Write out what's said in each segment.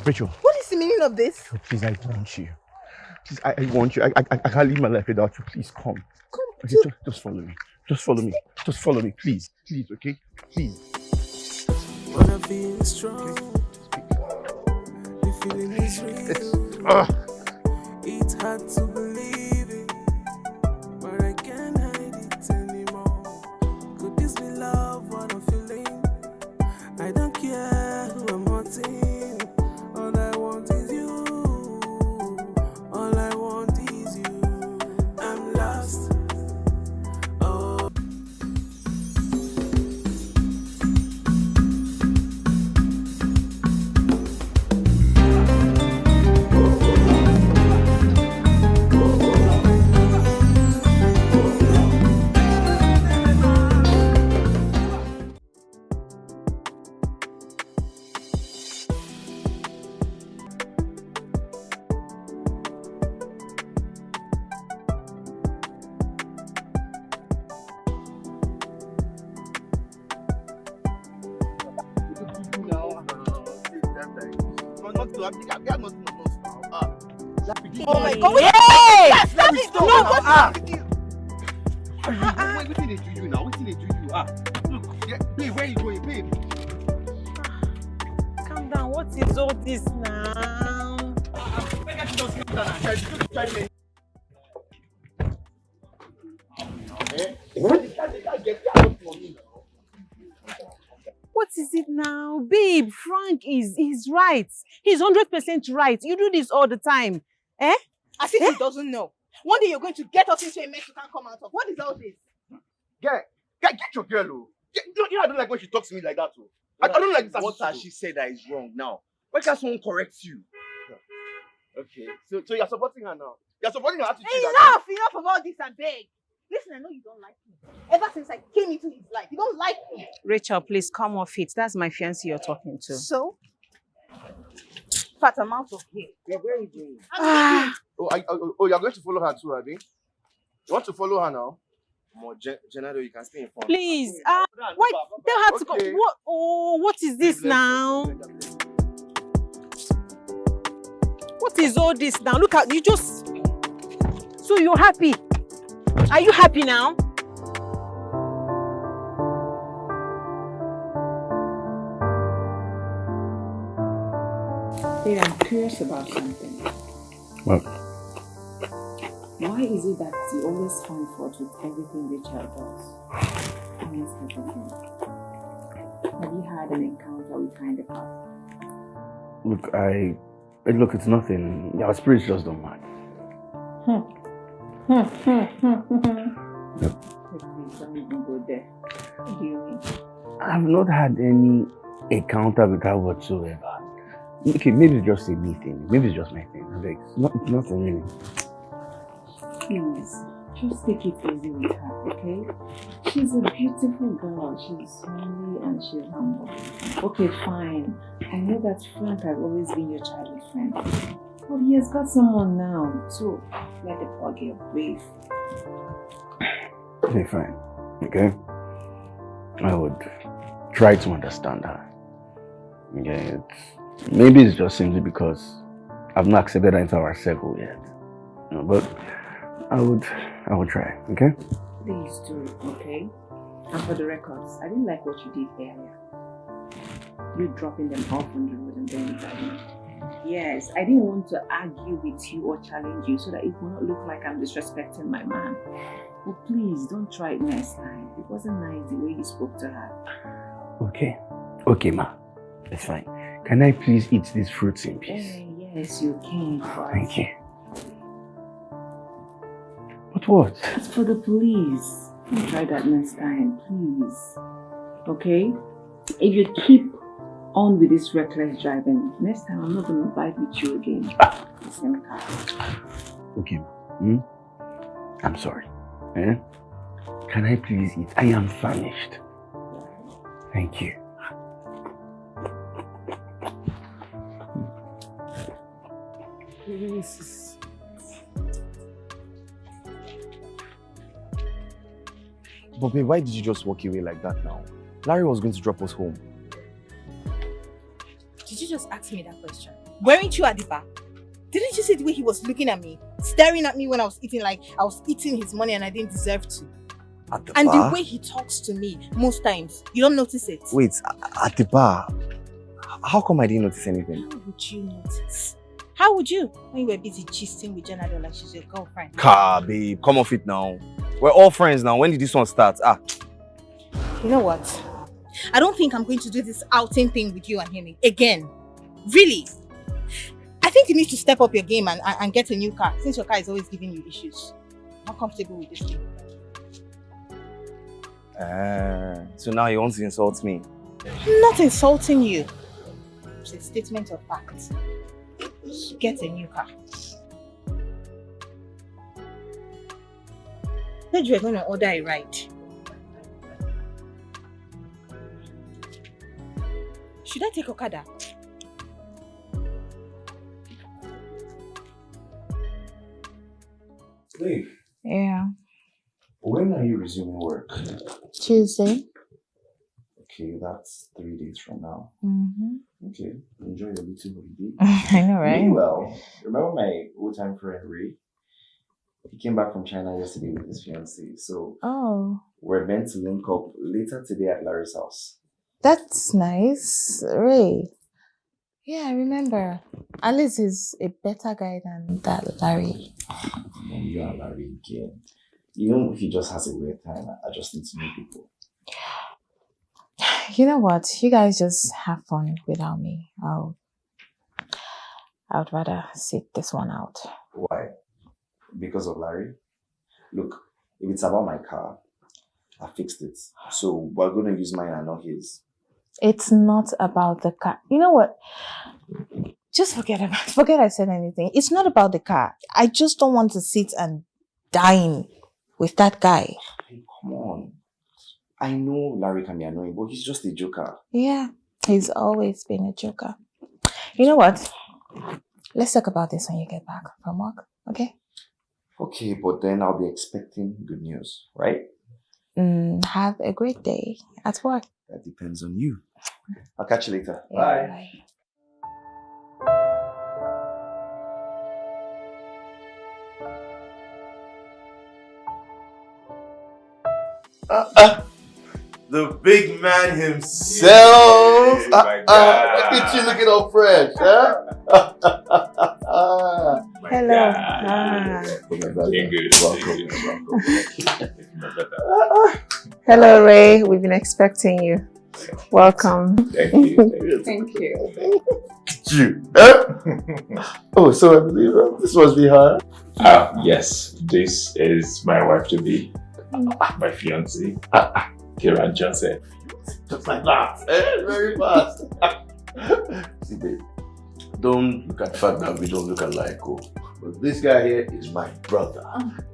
Rachel. What is the meaning of this? Rachel, please, I want you. Please, I want you. I can't live my life without you. Please come. Come. Okay, just follow me. Just follow me. Just follow me, please. Please, okay? Please. When I feel strong, the feeling is real. It's hard to believe it, but I can't hide it anymore. Could this be love, what I'm feeling? I don't care who I'm hurting. All I want is you. All I want is you. I'm lost. Oh. Oh my God! Hey! Stop it! No, Wait, what did they do you now? What did they do you? Look, babe, where are you going, babe? Calm down. What is all this now? What is it now? Babe, Frank he's right. He's 100% right. You do this all the time. Eh? As if he doesn't know. One day you're going to get us into a mess you can't come out of. What is all this? Get your girl, oh. I don't like when she talks to me like that, oh. I don't like this. What has she said that is wrong now? Why can't someone correct you? Okay, so you're supporting her now. You're supporting her attitude. Enough of all this, I beg. Listen, I know you don't like me. Ever since I came into his life, you don't like me. Rachel, please come off it. That's my fiancé you're talking to. So? Fat amount of here. Where are you going? You're going to follow her too, Abby? You want to follow her now? More Genaro, you can stay in front. Please, why tell her to go? What? Oh, what is this now? What is all this now? Look at you just. So you're happy? Are you happy now? Hey, I'm curious about something. What? Why is it that you always find fault with everything Richard does? Almost everything. Have you had an encounter with her in the past? Look, it's nothing. Our spirits just don't match. Please don't even go there. What do you mean? I've not had any encounter with her whatsoever. Okay, maybe it's just a me thing. Maybe it's just my thing. Like, nothing really. Please, just take it easy with her, okay? She's a beautiful girl. She's homely and she's humble. Okay, fine. I know that Frank has always been your childhood friend. But he has got someone now, so let the poor girl breathe. Okay, fine. Okay? I would try to understand her. Okay, maybe it's just simply because I've not accepted her into our circle yet. No, but I would try, okay? Please do, okay? And for the records, I didn't like what you did earlier. You dropping them off on the road and then driving. Yes, I didn't want to argue with you or challenge you so that it will not look like I'm disrespecting my man. But please, don't try it next time. It wasn't nice the way you spoke to her. Okay, ma. It's fine. Can I please eat these fruits in peace? Yes, you can. Thank you. But what? It's for the police. Don't try that next time, please. Okay? If you keep on with this reckless driving, next time I'm not going to bike with you again. The same car. Okay, I'm sorry. Eh? Can I please eat? I am famished. Thank you. But babe, why did you just walk away like that now? Larry was going to drop us home. Did you just ask me that question? Weren't you at the bar? Didn't you see the way he was looking at me? Staring at me when I was eating like I was eating his money and I didn't deserve to. At the And bar? the way he talks to me, most times, you don't notice it. Wait, at the bar? How come I didn't notice anything? How would you notice? How would you? When you were busy gisting with Jenado like she's your girlfriend. Car, babe, come off it now. We're all friends now. When did this one start? You know what? I don't think I'm going to do this outing thing with you and him again. Really. I think you need to step up your game and get a new car, since your car is always giving you issues. I'm not comfortable with this thing. So now he wants to insult me. I'm not insulting you. It's a statement of fact. Get a new car. Said you were going to order a ride. Should I take Okada? Leave. Yeah. When are you resuming work? Tuesday. Okay, that's 3 days from now. Mm-hmm. Okay, enjoy your little holiday. I know, right? Meanwhile, remember my old-time friend Ray? He came back from China yesterday with his fiancée. So we're meant to link up later today at Larry's house. That's nice. Ray. Yeah, I remember. Alice is a better guy than that Larry. You and Larry again. You know, if he just has a weird time, I just need to meet people. You know what? You guys just have fun without me. I'd rather sit this one out. Why? Because of Larry? Look, if it's about my car, I fixed it. So we're going to use mine and not his. It's not about the car. You know what? Just forget I said anything. It's not about the car. I just don't want to sit and dine with that guy. Hey, come on. I know Larry can be annoying, but he's just a joker. Yeah, he's always been a joker. You know what? Let's talk about this when you get back from work, okay? Okay, but then I'll be expecting good news, right? Have a great day at work. That depends on you. I'll catch you later. Yeah, Bye. The big man himself. Look at you looking all fresh, huh? Hello. Hello, Ray. We've been expecting you. Welcome. Thank you. Thank you. You. Oh, so I believe this must be her. Yes, this is my wife to be, my fiancée, Kira Joseph. Just like that. Very fast. See, babe, don't look at the fact that we don't look alike. Oh. But this guy here is my brother.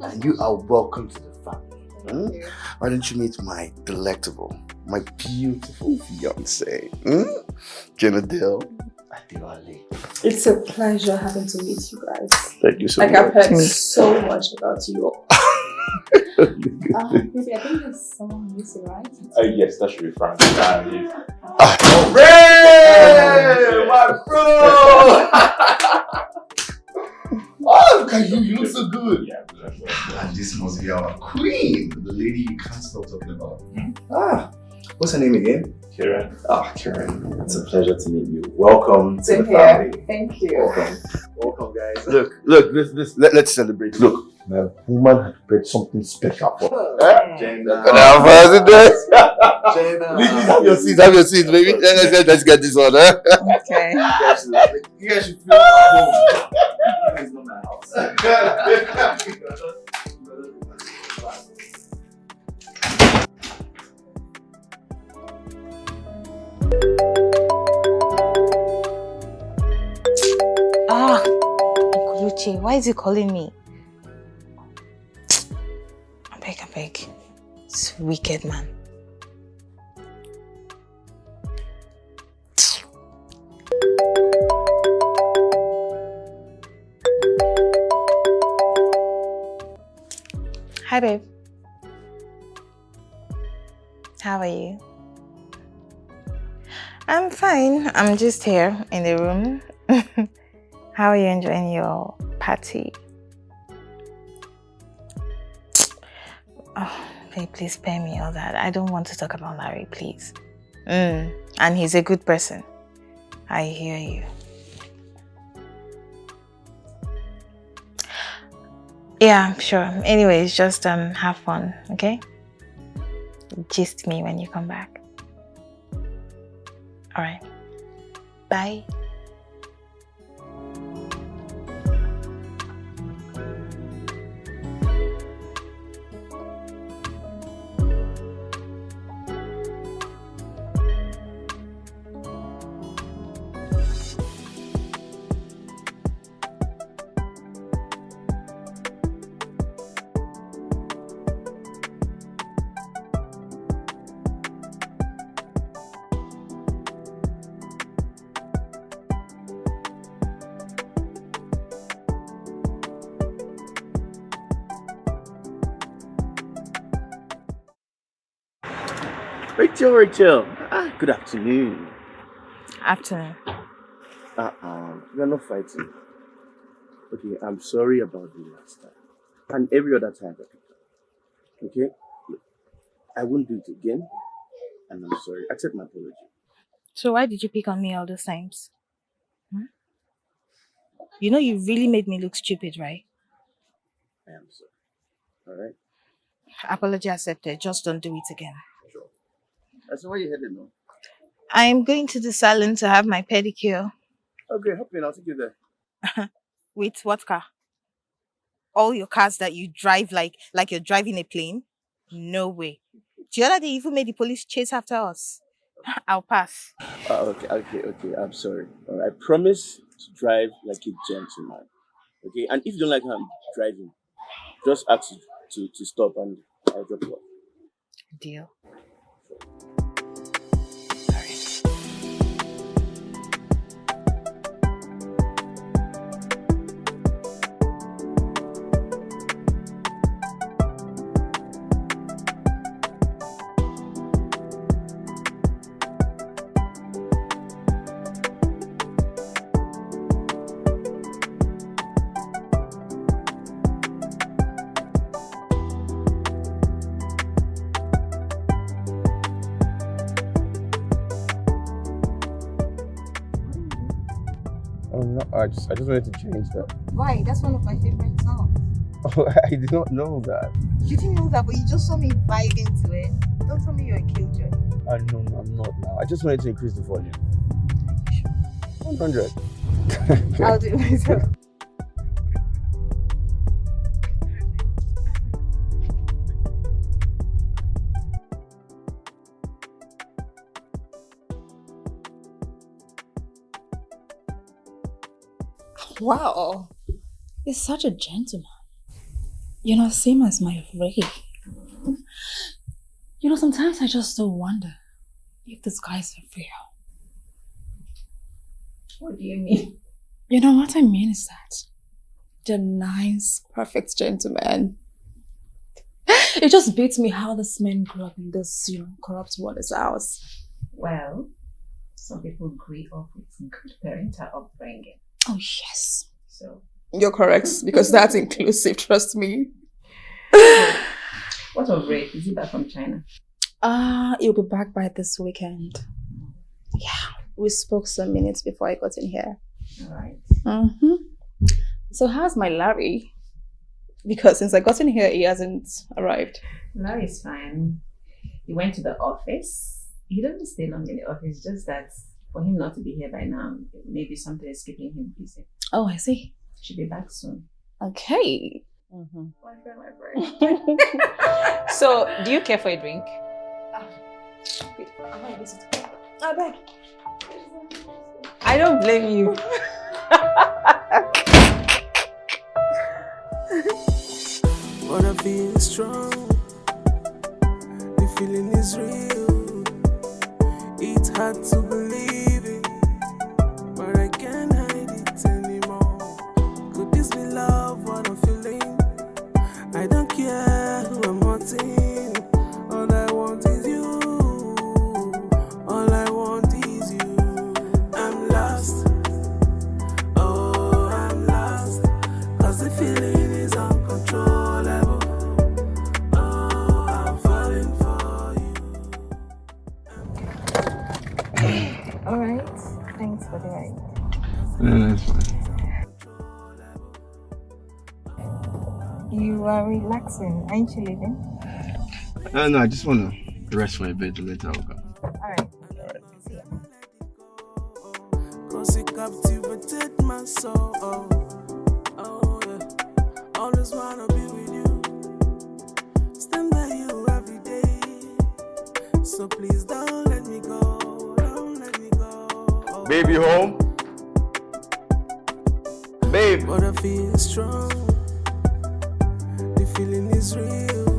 And you are welcome to the family. Why don't you meet my delectable, my beautiful fiancée, Jenadelle Adewale. It's a pleasure having to meet you guys. Thank you so I've much. heard so much about you all. Maybe I think there's someone missing, right? Yes, that should be fine. Ray, my bro! Oh, look at you! You look so good. Yeah, And this must be our queen, the lady you can't stop talking about. What's her name again? Kira. Karen, it's a pleasure to meet you. Welcome to Same the here. family. Thank you. Welcome, guys. Look, let's celebrate. Look, my woman had prepared something special for her. Jenna. Please have your seats, baby. Let's get this on, huh? Okay. You guys should feel at home. It's not my house. Gucci, why is he calling me? I beg. This wicked man. Hi, babe. How are you? I'm fine. I'm just here in the room. How are you enjoying your party? Oh, babe, please spare me all that. I don't want to talk about Larry, please. And he's a good person. I hear you. Yeah, sure. Anyways, just have fun, okay? Gist me when you come back. All right. Bye. Rachel. Good afternoon. Afternoon. We're not fighting. Okay, I'm sorry about the last time. And every other time that we talk. Okay? Look, I won't do it again. And I'm sorry. Accept my apology. So why did you pick on me all those times? You know you really made me look stupid, right? I am sorry. Alright? Apology accepted. Just don't do it again. Sure. So where are you headed now? I'm going to the salon to have my pedicure. Okay, hop in. I'll take you there. Wait, what car? All your cars that you drive like you're driving a plane? No way. The other day you even made the police chase after us. I'll pass. Okay. I'm sorry. I promise to drive like a gentleman. Okay? And if you don't like how I'm driving, just ask to stop and I'll drop you off. Deal. I just wanted to change that. Why? That's one of my favorite songs. Oh, I did not know that. You didn't know that, but you just saw me vibing to it. Don't tell me you're a killjoy. No, I'm not now. I just wanted to increase the volume. 100. I'll do it myself. Wow, he's such a gentleman. You know, same as my Ray. You know, sometimes I just do wonder if this guy's real. What do you mean? You know what I mean is that the nice, perfect gentleman. It just beats me how this man grew up in this, corrupt mother's house. Well, some people grew up with good parental upbringing. Oh, yes. So you're correct, because that's inclusive, trust me. What of Ray? Is he back from China? He'll be back by this weekend. Yeah, we spoke some minutes before I got in here. All right. So how's my Larry? Because since I got in here, he hasn't arrived. Larry's fine. He went to the office. He doesn't stay long in the office, just that for him not to be here by now, maybe something is keeping him busy. Oh, I see. Should be back soon. Okay. My friend. So, do you care for a drink? I don't blame you. But I feel strong. The feeling is real. It's hard to believe it, but I can't hide it anymore. Could this be love? What I'm feeling? I don't care who I'm hurting. All I want is you. All I want is you. No, that's fine. You are relaxing, aren't you leaving? No, I just want to rest for a bit later. I'll come. Alright. See ya. Cause it captivated my soul. Oh, yeah. Always wanna be with you. Stand by you every day. So please don't let me go. Don't let me go. Baby home? Babe. But I feel strong. The feeling is real.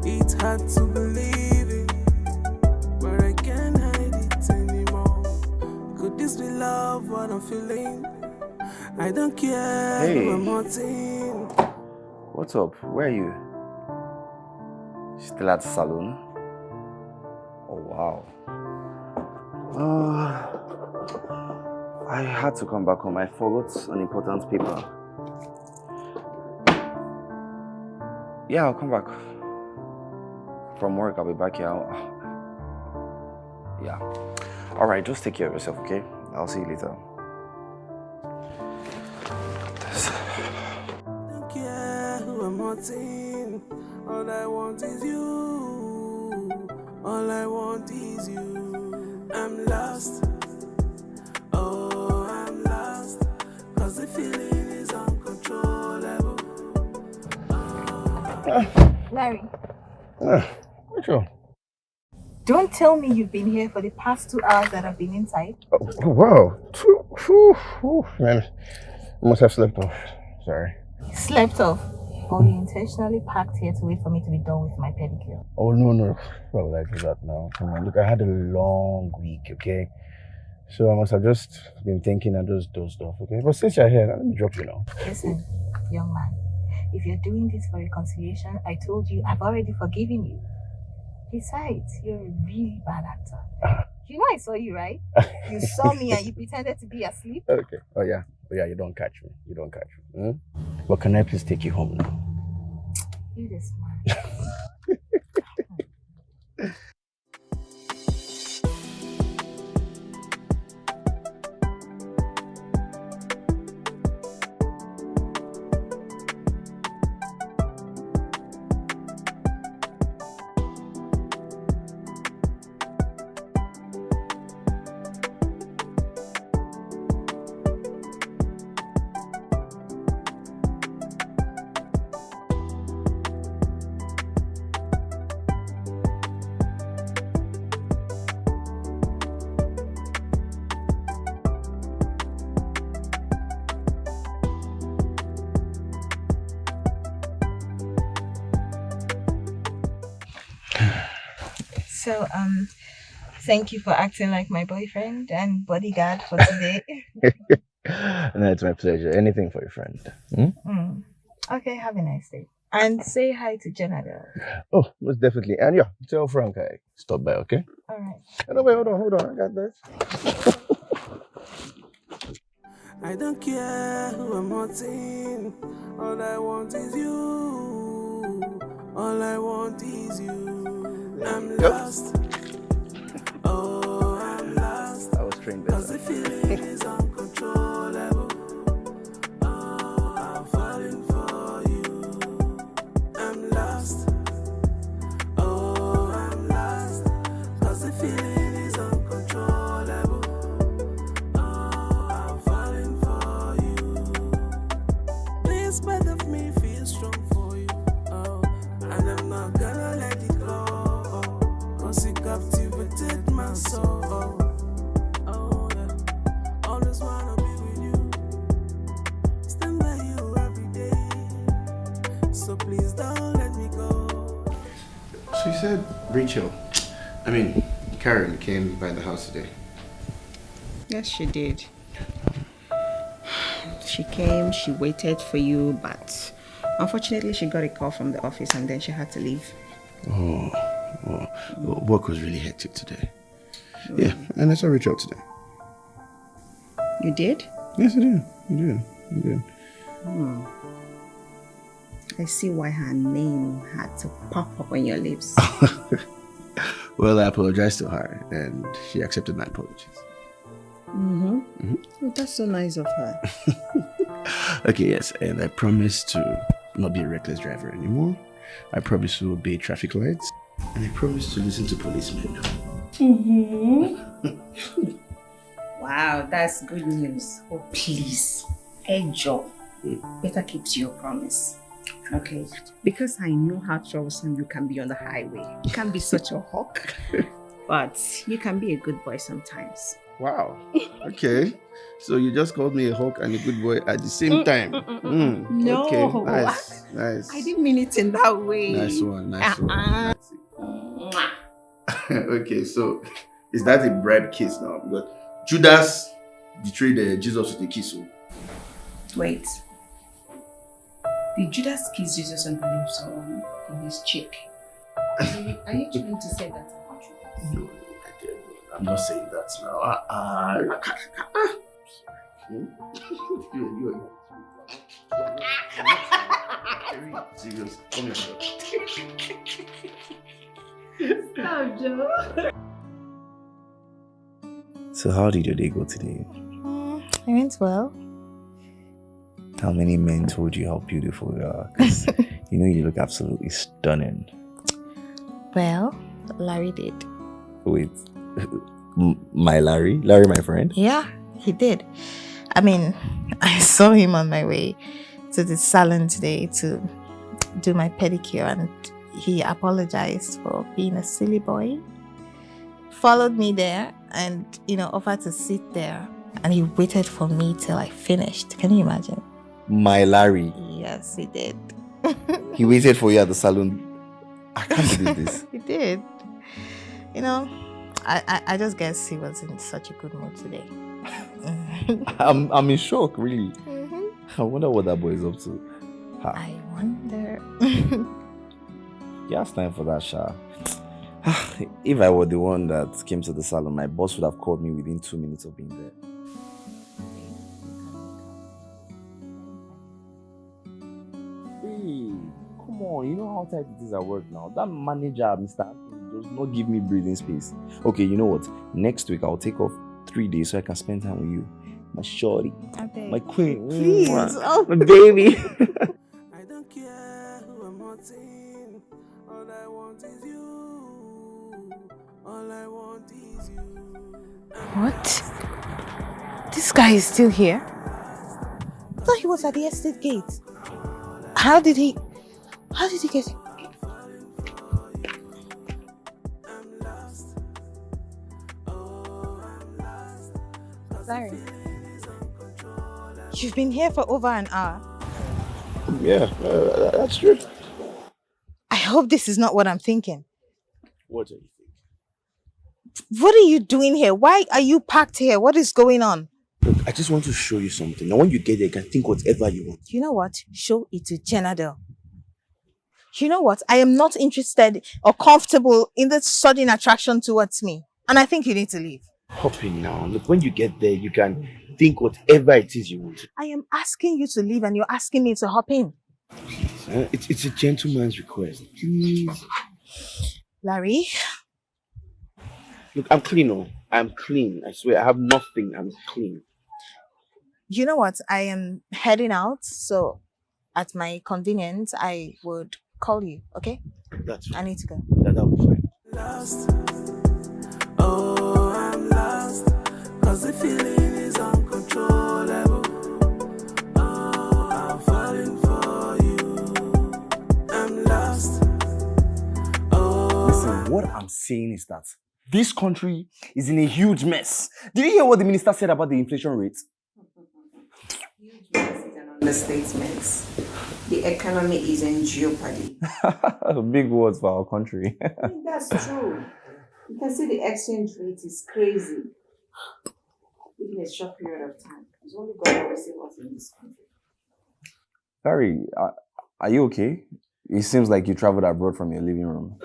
It's hard to believe it, but I can't hide it anymore. Could this be love, what I'm feeling? I don't care who I'm hurting. What's up? Where are you? Still at the salon? Oh wow. I had to come back home. I forgot an important paper. Yeah, I'll come back. From work, I'll be back here. Yeah. Alright, just take care of yourself, okay? I'll see you later. Don't care who I'm hurting. All I want is you. All I want is you. I'm lost. Oh, I'm lost. Cause the feeling is uncontrollable. Larry, Sure. don't tell me you've been here for the past 2 hours that I've been inside. Oh, wow. Man, I must have slept off. Sorry. Slept off. Or you intentionally parked here to wait for me to be done with my pedicure. Oh, no. Why would I do that now? Come on, look, I had a long week, okay? So I must have just been thinking and just dozed off, okay? But since you're here, let me drop you now. Listen, young man, if you're doing this for reconciliation, I told you I've already forgiven you. Besides, you're a really bad actor. You know I saw you, right? You saw me and you pretended to be asleep. Okay. Oh, yeah, you don't catch me. Hmm? But can I please take you home now? You this man. So, thank you for acting like my boyfriend and bodyguard for today. No, it's my pleasure. Anything for your friend. Okay, have a nice day. And say hi to Jonathan. Oh, most definitely. And yeah, tell Frank I stop by, okay? All right. No, wait, hold on. I got this. I don't care who I'm hurting. All I want is you. All I want is you. I'm lost. Oh, I'm lost. I was trained better. Cause the feeling is uncontrollable. Oh, I'm falling for you. I'm lost. Oh, I'm lost. Cause the feeling is uncontrollable. Oh, I'm falling for you. This part of me feels strong for you. Oh, and I'm not gonna let it go. Cause it captivated my soul. Oh, yeah. Always wanna be with you. Stand by you every day. So please don't let me go. So you said Karen came by the house today. Yes, she did. She came, she waited for you, but unfortunately she got a call from the office and then she had to leave. Oh, work was really hectic today. Yeah, and I saw Rachel today. You did? Yes, I did. I see why her name had to pop up on your lips. Well, I apologized to her and she accepted my apologies. Oh, that's so nice of her. Okay, yes, and I promise to not be a reckless driver anymore. I promise to obey traffic lights. And I promise to listen to policemen. Wow, that's good news. Oh, please. Hey, Joe. Better keep to your promise. Okay? Because I know how troublesome you can be on the highway. You can be such a hawk. But you can be a good boy sometimes. Wow. Okay. So you just called me a hawk and a good boy at the same time. No. Okay. Nice. Nice. I didn't mean it in that way. Nice one. Nice one. Okay, so is that a bribe case now? Because Judas betrayed Jesus with a kiss. Wait. Did Judas kiss Jesus on the lips or on his cheek? Are you trying to say that about Judas? No, I'm not saying that now. Serious. Come here. Stop, Joe. So how did your day go today? It went well. How many men told you how beautiful you are? 'Cause you know you look absolutely stunning. Well, Larry did. Wait, my Larry? Larry, my friend? Yeah, he did. I mean, I saw him on my way to the salon today to do my pedicure, and he apologized for being a silly boy. Followed me there and, offered to sit there, and he waited for me till I finished. Can you imagine? My Larry? Yes, he did. He waited for you at the salon? I can't believe this. He did. I just guess he was in such a good mood today. I'm in shock, really. I wonder what that boy is up to. I wonder. Yeah, it's time for that, Sha. If I were the one that came to the salon, my boss would have called me within 2 minutes of being there. Hey, come on, you know how tight it is at work now. That manager, Mr. Anthony, does not give me breathing space. Okay, you know what? Next week I'll take off 3 days so I can spend time with you. My shorty, my queen, please, my baby. I don't care who I'm wanting. All I want is you. All I want is you. What? This guy is still here? I thought he was at the estate gate. How did he get here? Sorry. You've been here for over an hour. Yeah, that's true. I hope this is not what I'm thinking. What do you think? What are you doing here? Why are you parked here? What is going on? Look, I just want to show you something. Now when you get there, you can think whatever you want. You know what? Show it to Jenadel. You know what? I am not interested or comfortable in this sudden attraction towards me. And I think you need to leave. Hop in now. Look, when you get there, you can think whatever it is you want. I am asking you to leave and you're asking me to hop in. Please, it's a gentleman's request. Please. Larry? Look, I'm clean, oh. I'm clean. I swear, I have nothing. I'm clean. You know what? I am heading out, so at my convenience, I would call you, okay? That's fine. I need to go. That'll be fine. Lost. Oh, I'm lost. Cause the feeling is uncontrollable. Oh, I'm falling for you. I'm lost. Oh, Listen, what I'm saying is that this country is in a huge mess. Did you hear what the minister said about the inflation rate? Huge mess is an understatement. The economy is in jeopardy. Big words for our country. I mean, that's true. You can see the exchange rate is crazy. Within a short period of time. It's only God that will see what's in this country. Harry, are you okay? It seems like you traveled abroad from your living room.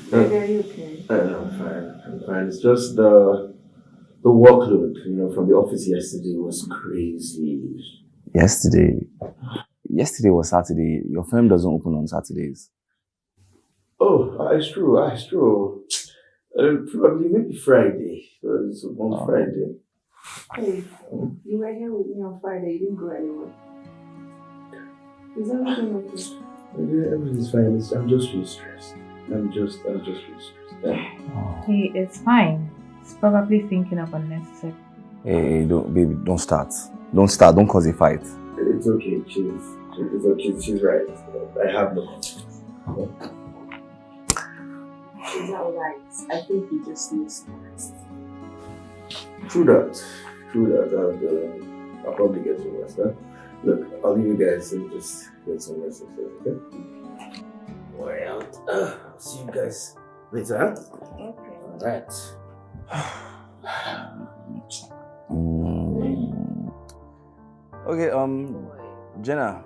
Baby, are you okay? I'm fine. I'm fine. It's just the workload, from the office yesterday was crazy. Yesterday was Saturday. Your firm doesn't open on Saturdays. Oh, it's true. It's true. Probably maybe Friday. It's on Friday. Hey, you were here with me on Friday. You didn't go anywhere. Is everything okay? Yeah, everything's fine. I'm just really stressed. I'm just really stressed. Yeah. Hey, it's fine. It's probably thinking of unnecessary. Hey, baby, don't start. Don't start. Don't cause a fight. It's okay. It's okay. She's right. I have no confidence. She's alright. I think he just needs to rest. True that. I'll probably get some rest. Huh? Look, I'll leave you guys and just get some rest upstairs, okay? Worry out. I'll see you guys later, huh? Okay. Alright. Okay, Jenna,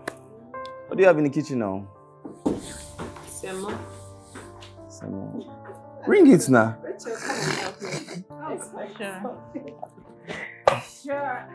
what do you have in the kitchen now? Semo. Ring it now. Rachel, come and help me. Oh, sure.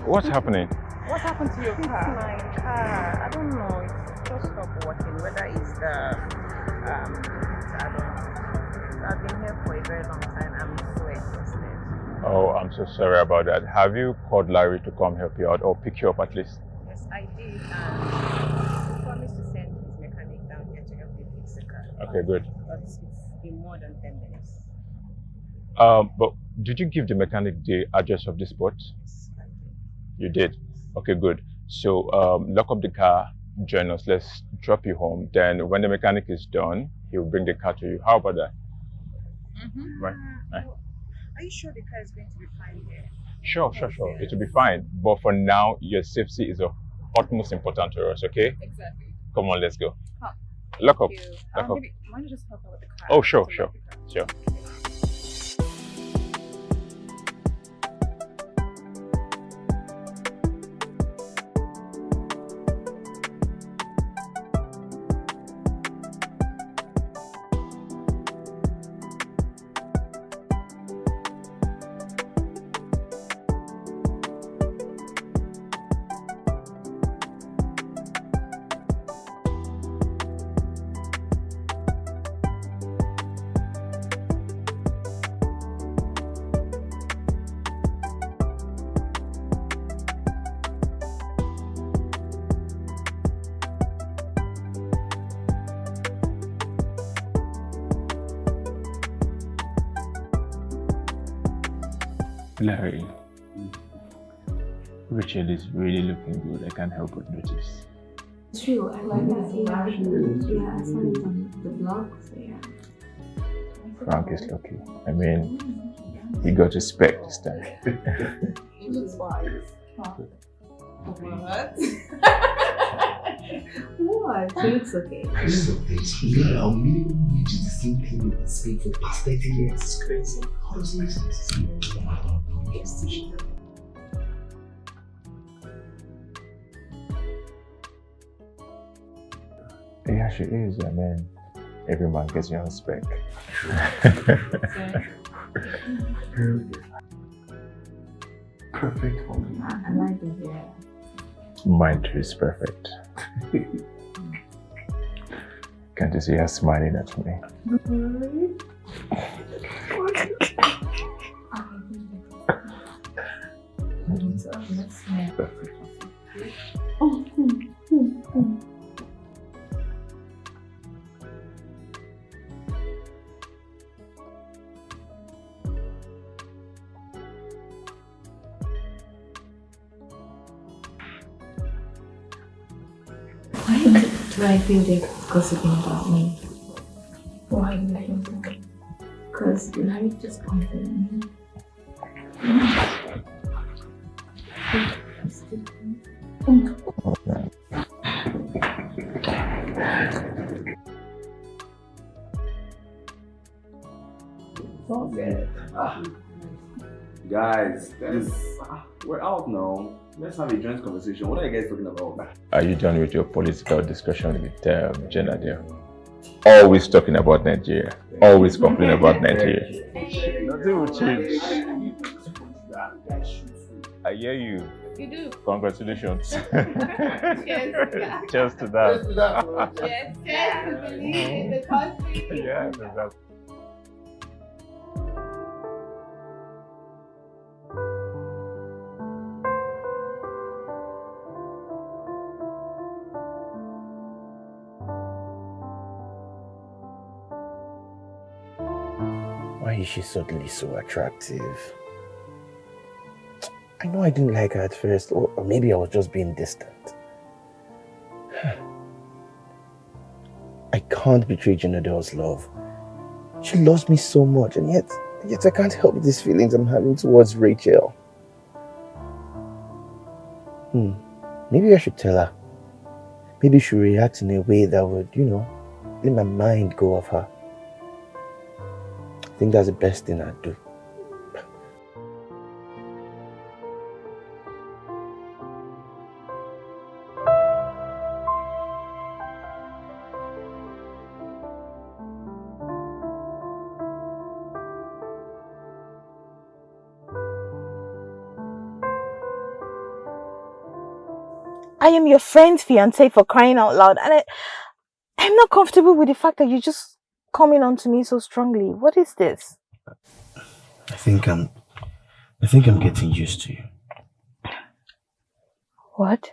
What's happening? What happened to your car? My car, I don't know. It's just stopped working. Whether it's the, I don't know. I've been here for a very long time. I'm so exhausted. Oh, I'm so sorry about that. Have you called Larry to come help you out or pick you up at least? Yes, I did. And he promised to send his mechanic down here to help me fix the car. Okay, good. But it's been more than 10 minutes. But did you give the mechanic the address of the spot? Yes, I did. You did? Okay, good. So lock up the car, join us, let's drop you home. Then when the mechanic is done, he'll bring the car to you. How about that? Mm-hmm. Right. Are you sure the car is going to be fine here? Sure. It will be fine. But for now, your safety is of utmost importance to us, okay? Exactly. Come on, let's go. Huh. Lock up. Thank you. Lock up. Maybe, why don't you just help out with the car? Oh, sure. To lock the car? Sure. Larry, Rachel is really looking good. I can't help but notice. True, I like that. Yeah, I saw it on the blog, so yeah. Frank is lucky. I mean, he got his spec this time. He looks wise. Huh. What? What? He looks okay. I just don't think so. Yeah, our minimum wage is the same thing with the Spain for the past 30 years. It's crazy. How does it make sense? Yeah, she is. I mean, every man gets your own spec. perfect for me. I like it, yeah. Mine too is perfect. Can't you see her smiling at me? Perfect. Why do I feel they're gossiping about me? Why do I think that? Because Larry just pointed at me. Guys, we're out now. Let's have a joint conversation. What are you guys talking about? Are you done with your political discussion with Jenna there? Always talking about Nigeria. Always complaining about Nigeria. Nothing will change. I hear you. You do. Congratulations. Cheers. Cheers to that. Cheers to believe in the country. Yeah, exactly. Why is she suddenly so attractive? I know I didn't like her at first, or maybe I was just being distant. I can't betray Jennadel's love. She loves me so much, and yet I can't help these feelings I'm having towards Rachel. Maybe I should tell her. Maybe she reacts in a way that would, let my mind go off her. I think that's the best thing I'd do. I am your friend's fiancé, for crying out loud, and I'm not comfortable with the fact that you're just coming on to me so strongly. What is this? I think I'm getting used to you. What?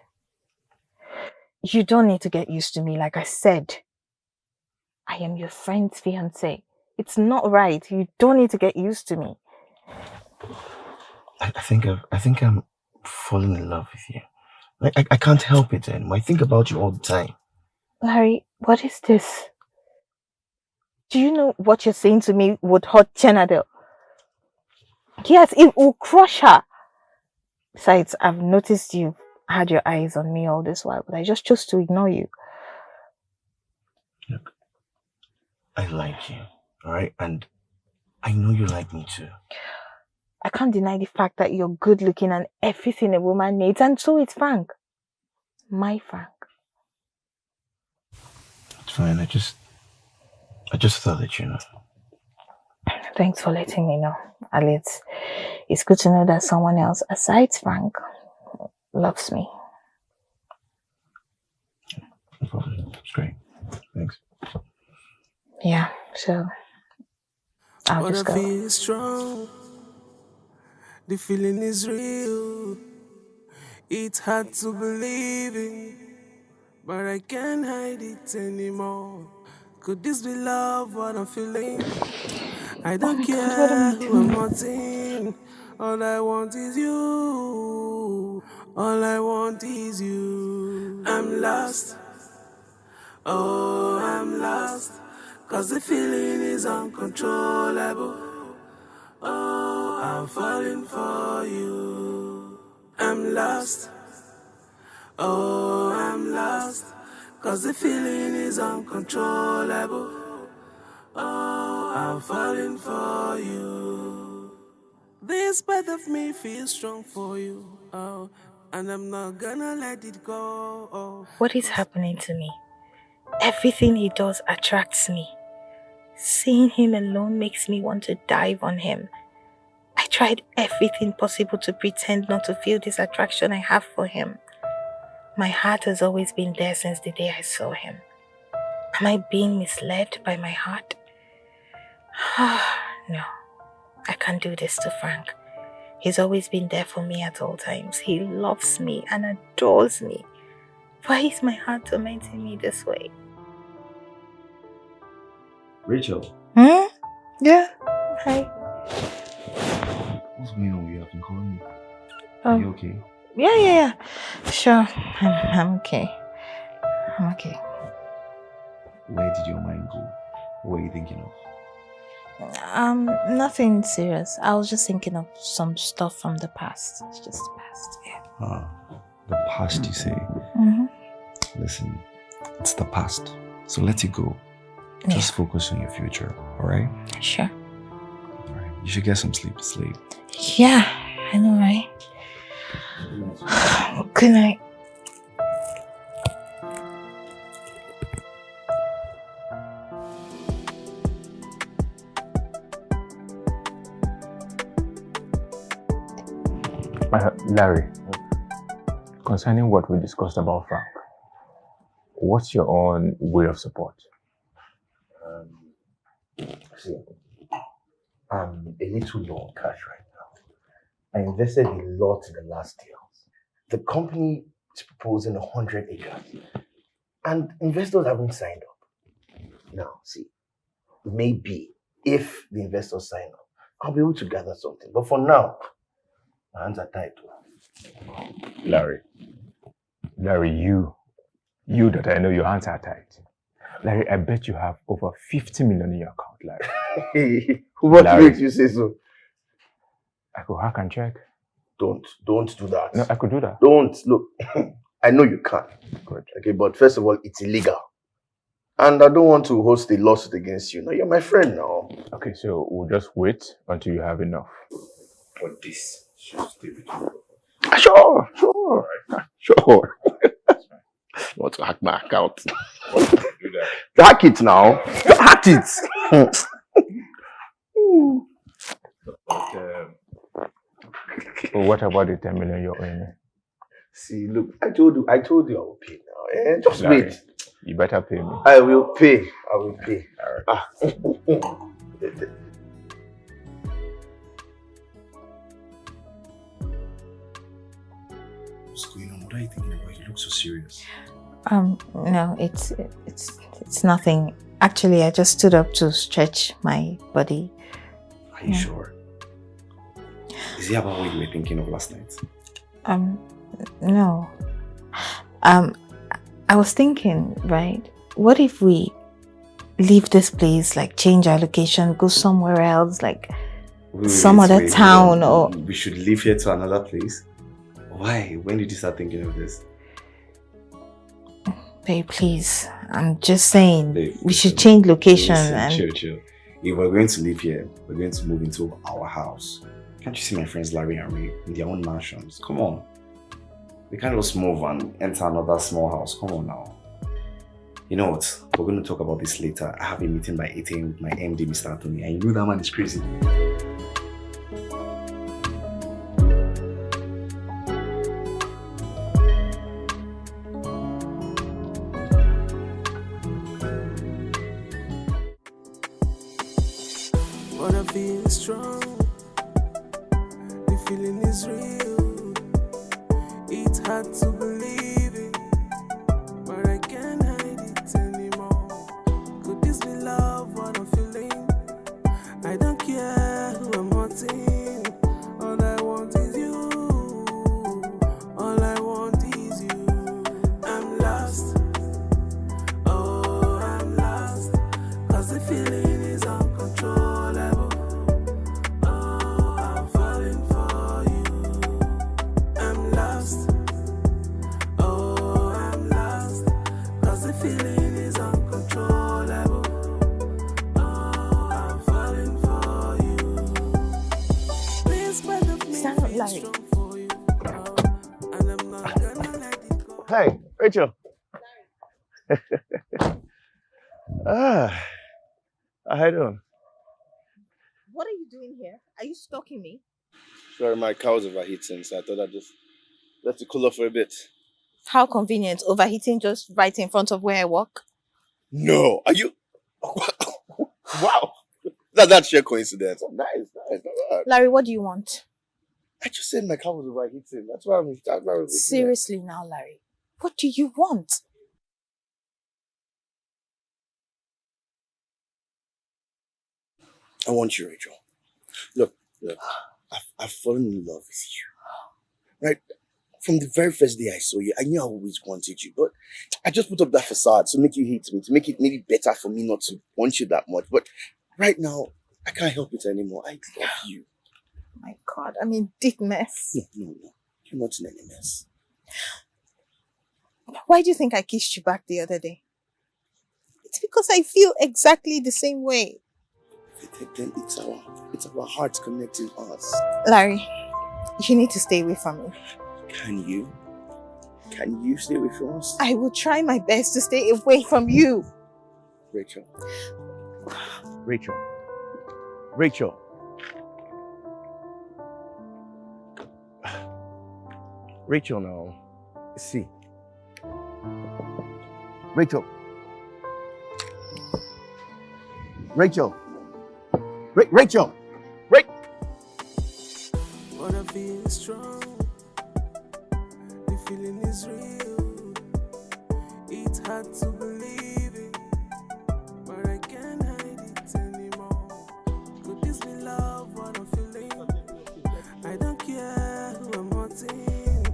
You don't need to get used to me, like I said. I am your friend's fiancé. It's not right. You don't need to get used to me. I think I'm falling in love with you. I can't help it anymore. I think about you all the time. Larry, what is this? Do you know what you're saying to me would hurt Jenadel? Yes, it will crush her. Besides, I've noticed you've had your eyes on me all this while, but I just chose to ignore you. Look, I like you, alright? And I know you like me too. I can't deny the fact that you're good looking and everything a woman needs, and so is Frank. My Frank. It's fine, I just thought that you know. Thanks for letting me know. At least it's good to know that someone else aside Frank loves me. No problem. It's great. Thanks. Yeah, so I'll just go. Feel strong. The feeling is real. It's hard to believe it, but I can't hide it anymore. Could this be love, what I'm feeling? I don't care who I'm wanting. All I want is you. All I want is you. I'm lost. Oh, I'm lost. 'Cause the feeling is uncontrollable. Oh, I'm falling for you. I'm lost. Oh, I'm lost. 'Cause the feeling is uncontrollable. Oh, I'm falling for you. This part of me feels strong for you. Oh, and I'm not gonna let it go. Oh. What is happening to me? Everything he does attracts me. Seeing him alone makes me want to dive on him. I tried everything possible to pretend not to feel this attraction I have for him. My heart has always been there since the day I saw him. Am I being misled by my heart? No, I can't do this to Frank. He's always been there for me at all times. He loves me and adores me. Why is my heart tormenting me this way? Rachel. Yeah. Hi. What's going on? You have been calling me. Oh. Are you okay? Yeah. Sure. I'm okay. I'm okay. Where did your mind go? What were you thinking of? Nothing serious. I was just thinking of some stuff from the past. It's just the past, yeah. The past, you say? Listen, it's the past. So let it go. Just focus on your future, alright? Sure. Alright. You should get some sleep. It's late. Yeah, I know, right? Good night. Larry, concerning what we discussed about Frank, what's your own way of support? See, I'm a little low on cash right now. I invested a lot in the last deal. The company is proposing 100 acres, and investors haven't signed up. Now, see, maybe if the investors sign up, I'll be able to gather something. But for now, my hands are tied. Larry, you that I know your hands are tied. Larry, I bet you have over 50 million in your account, Larry. What makes you say so? I could hack and check. Don't do that. No, I could do that. Don't. Look, I know you can. Good. Okay, but first of all, it's illegal. And I don't want to host a lawsuit against you. No, you're my friend now. Okay, so we'll just wait until you have enough. But this should stay with you. Sure. Sure. You want to hack my account? Do that. Hack it now. Hack it. But what about the 10 million you're earning? See, look, I told you I will pay now. Just Larry, wait. You better pay me. I will pay. All right. What's going on? What are you thinking about? You look so serious. No, it's nothing. Actually, I just stood up to stretch my body. Are you sure? Is it about what you were thinking of last night? No. I was thinking, right? What if we leave this place, like change our location, go somewhere else, like some other town, or... We should leave here to another place? Why? When did you start thinking of this? Babe, please. I'm just saying, Babe, we should change location. Listen, chill. If we're going to live here, we're going to move into our house. Can't you see my friends Larry and Ray in their own mansions? Come on. We can't just move and enter another small house. Come on now. You know what? We're going to talk about this later. I have a meeting by 8 a.m. with my MD, Mr. Anthony, and you know that man is crazy. But I feel strong. The feeling is real. It's hard to believe it, but I can't hide it anymore. Could this be love? What I'm feeling? I don't care who I'm hurting. All I want is you. All I want is you. I'm lost. Oh, I'm lost. 'Cause the feeling is uncontrollable. Oh, I'm falling for you. I'm lost. Oh, I'm lost. 'Cause the feeling is uncontrollable. Oh, I'm falling for you. This part of me Stand up, feels Larry. strong for you. Oh, and I'm not gonna let it go. Hey, Rachel. How you doing? What are you doing here? Are you stalking me? Sorry, my car was overheating, so I thought I'd just let it cool off for a bit. How convenient, overheating just right in front of where I work. No, are you? Wow, that's sheer coincidence. Oh, nice. Alright. Larry, what do you want? I just said my car was overheating. That's why I'm Seriously now, Larry. What do you want? I want you, Rachel. Look, I've fallen in love with you. Right? From the very first day I saw you, I knew I always wanted you, but I just put up that facade to make you hate me, to make it maybe better for me not to want you that much. But right now, I can't help it anymore. I love you. My God, I'm in deep mess. No. You're not in any mess. Why do you think I kissed you back the other day? It's because I feel exactly the same way. Then it's our hearts connecting us. Larry, you need to stay away from me. Can you? Can you stay away from us? I will try my best to stay away from you. Rachel. Rachel, now. See. Rachel. Wanna feel strong. The feeling is real. It's hard to believe it, but I can't hide it anymore. Could this be love? What I'm feeling? I don't care who I'm hurting.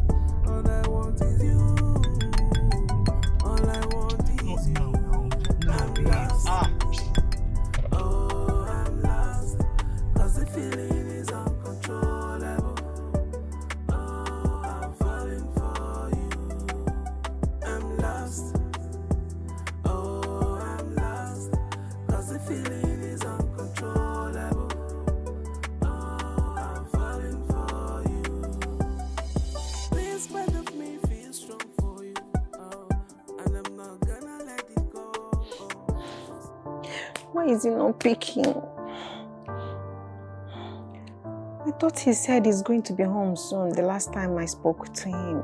All I want is you. All I want is you. I'm lost. Oh, I'm lost. 'Cause the feeling is uncontrollable. Oh, I'm falling for you. I'm lost. Oh, I'm lost. 'Cause the feeling is uncontrollable. Oh, I'm falling for you. This part of me feels strong for you. Oh, and I'm not gonna let it go. Why is he not picking? I thought he said he's going to be home soon, the last time I spoke to him.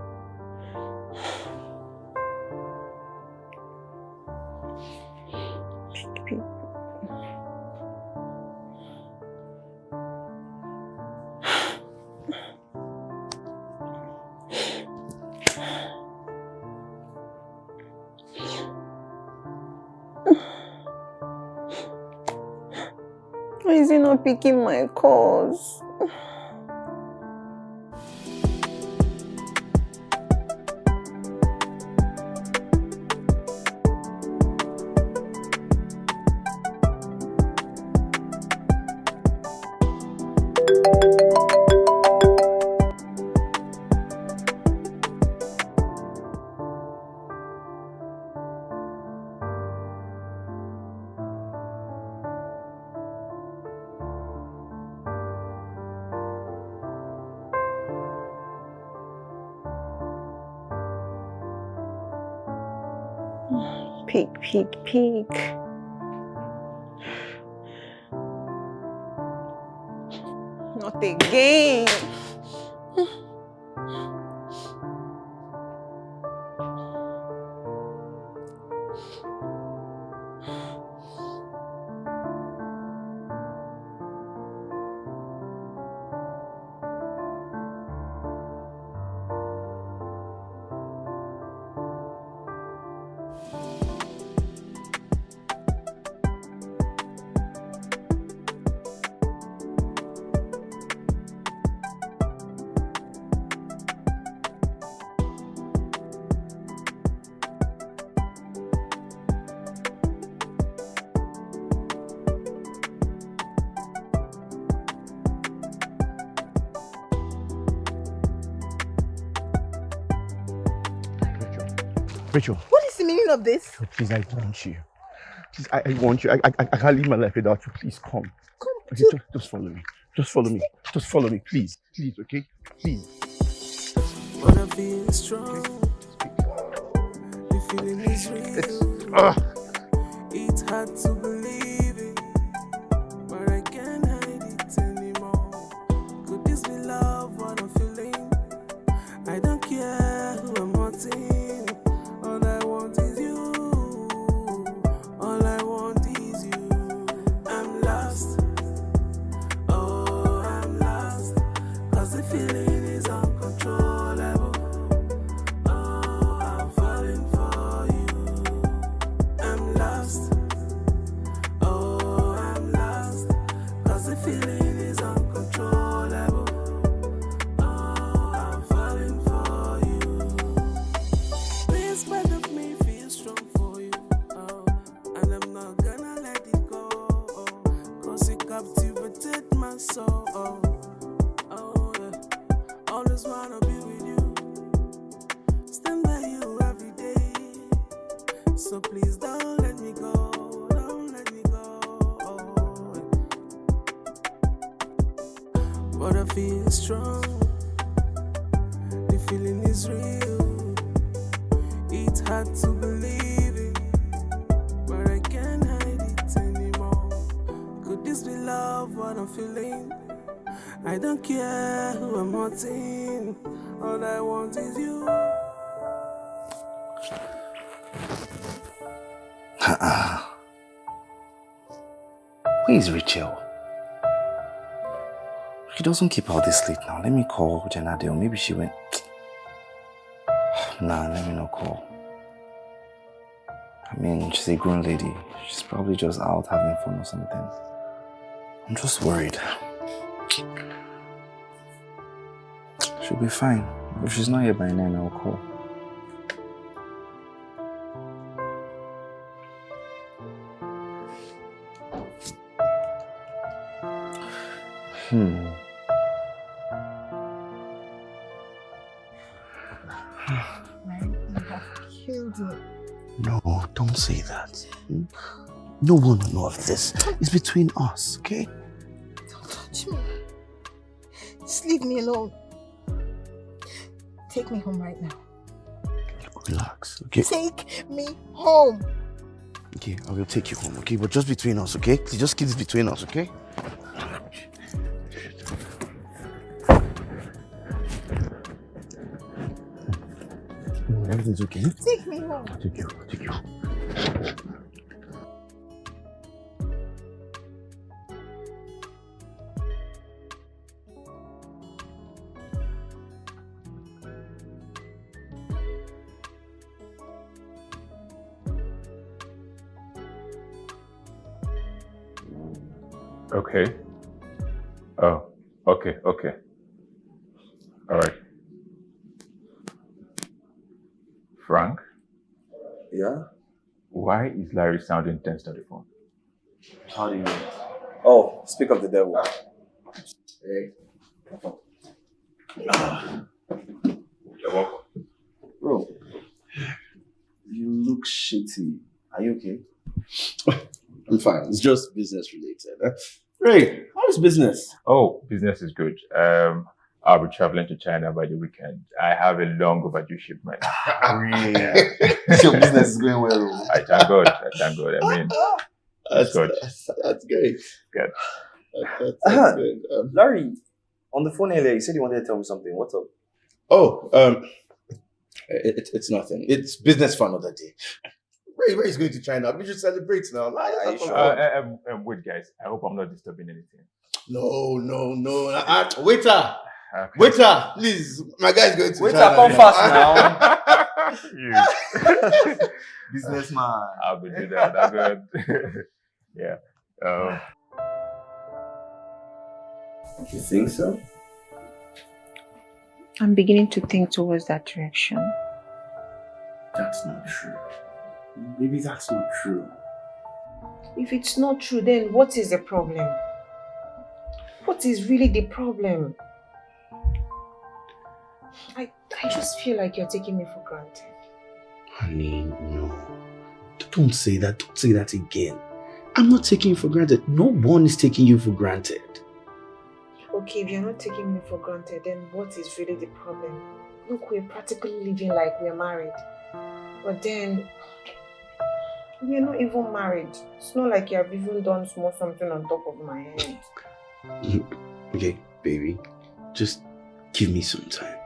Pick. Why is he not picking my calls? Pick. Not again. Rachel, What is the meaning of this? please, I want you. Please, I want you. I can't live my life without you. Please, come. Okay, just follow me. Just follow me, please. Please, okay? Please. Wanna feel strong. The feeling is real. It's hard to believe it, but I can't hide it anymore. Could this be love? So please don't let me go. Don't let me go. But I feel strong. The feeling is real. It's hard to believe it, but I can't hide it anymore. Could this be love, what I'm feeling? I don't care who I'm hurting. All I want is you. Where is Rachel? She doesn't keep out this late now. Let me call Janade, or maybe she went. Nah, let me not call. I mean, she's a grown lady. She's probably just out having fun or something. I'm just worried. She'll be fine. If she's not here by 9, I'll call. Man, you have killed me. No, don't say that. No one will know of this. It's between us, okay? Don't touch me. Just leave me alone. Take me home right now. Relax, okay? Take me home. Okay, I will take you home, okay? But just between us, okay? Just keep this between us, okay? Everything's okay? Take me home. I'll take you. I'll take you. Okay. Oh, okay. All right. Frank? Yeah? Why is Larry sounding tense on the phone? How do you mean? Oh, speak of the devil. Hey. You're welcome. Bro, you look shitty. Are you okay? I'm fine. It's just business related. Ray, how is business? Oh, business is good. I'll be traveling to China by the weekend. I have a long overdue shipment. Your business is going well. I thank God. I mean, That's good. That's great. Good. That's good. Larry, on the phone earlier, you said you wanted to tell me something. What's up? It's nothing. It's business for another day. Ray's going to China. We should celebrate now. Are you sure? Wait, guys. I hope I'm not disturbing anything. No. Waiter! Okay. Waiter, please. My guy's going to Waiter, China. come fast now. You. Businessman. I'll be doing that. I'm good. Yeah. You think so? I'm beginning to think towards that direction. That's not true. Maybe that's not true. If it's not true, then what is the problem? What is really the problem? I just feel like you're taking me for granted. Honey, no. Don't say that. Don't say that again. I'm not taking you for granted. No one is taking you for granted. Okay, if you're not taking me for granted, then what is really the problem? Look, we're practically living like we're married. But then, we're not even married. It's not like you have even done small something on top of my head. Okay, baby. Just give me some time.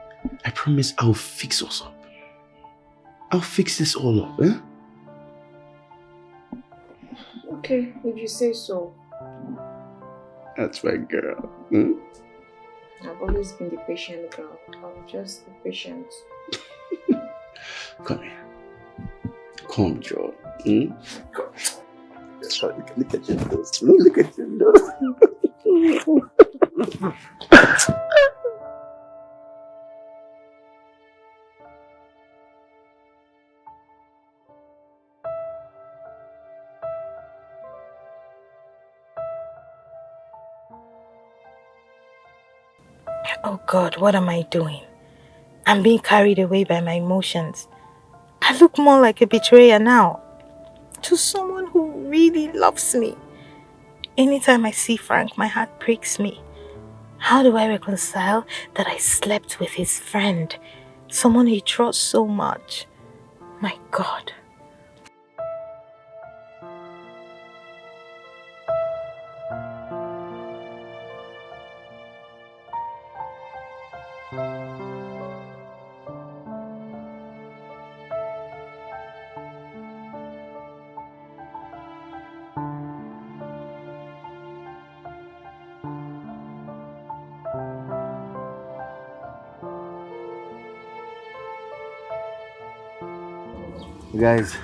I promise I'll fix us up. I'll fix this all up, eh? Okay, if you say so. That's my girl. Hmm? I've always been the patient girl. I'm just the patient. Come here. Come, Joe. Hmm? Come. Look at your nose. Look at your nose. Oh God, what am I doing? I'm being carried away by my emotions. I look more like a betrayer now. to someone who really loves me. Anytime I see Frank, my heart breaks me. How do I reconcile that I slept with his friend? Someone he trusts so much. My God. Guys,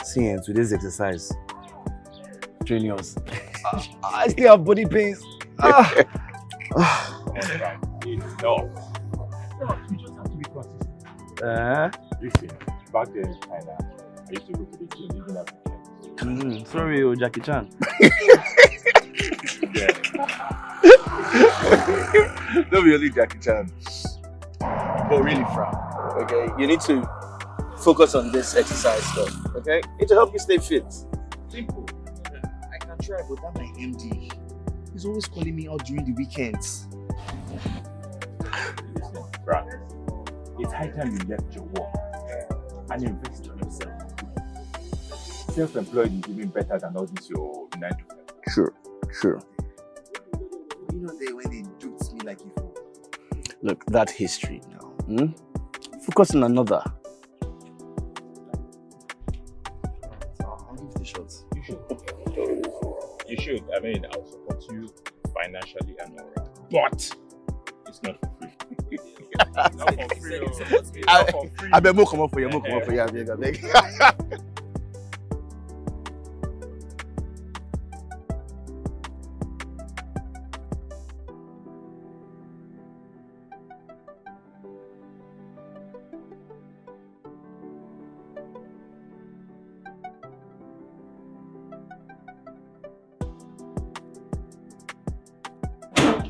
see in today's exercise. Training us. I still have body pains. Enough. You just have to be consistent. Listen, back then in China, I used to go to the gym even at weekends. Sorry, Jackie Chan. Don't be only Jackie Chan. But really, Frank, okay? You need to focus on this exercise stuff, okay? It'll help you stay fit. Simple. I can try, but that my MD. He's always calling me out during the weekends. Listen, Frank, it's high time you left your work and invest in yourself. Self-employed is even better than all this your 9 to 5. Sure. You know they when they joked me like before. Look, that history now. Focus on another. I'll give the shots. You should. You should. I mean, I'll support you financially and all that. But it's not for free. Not for free. Not for free. I bet more come up for you. I beg.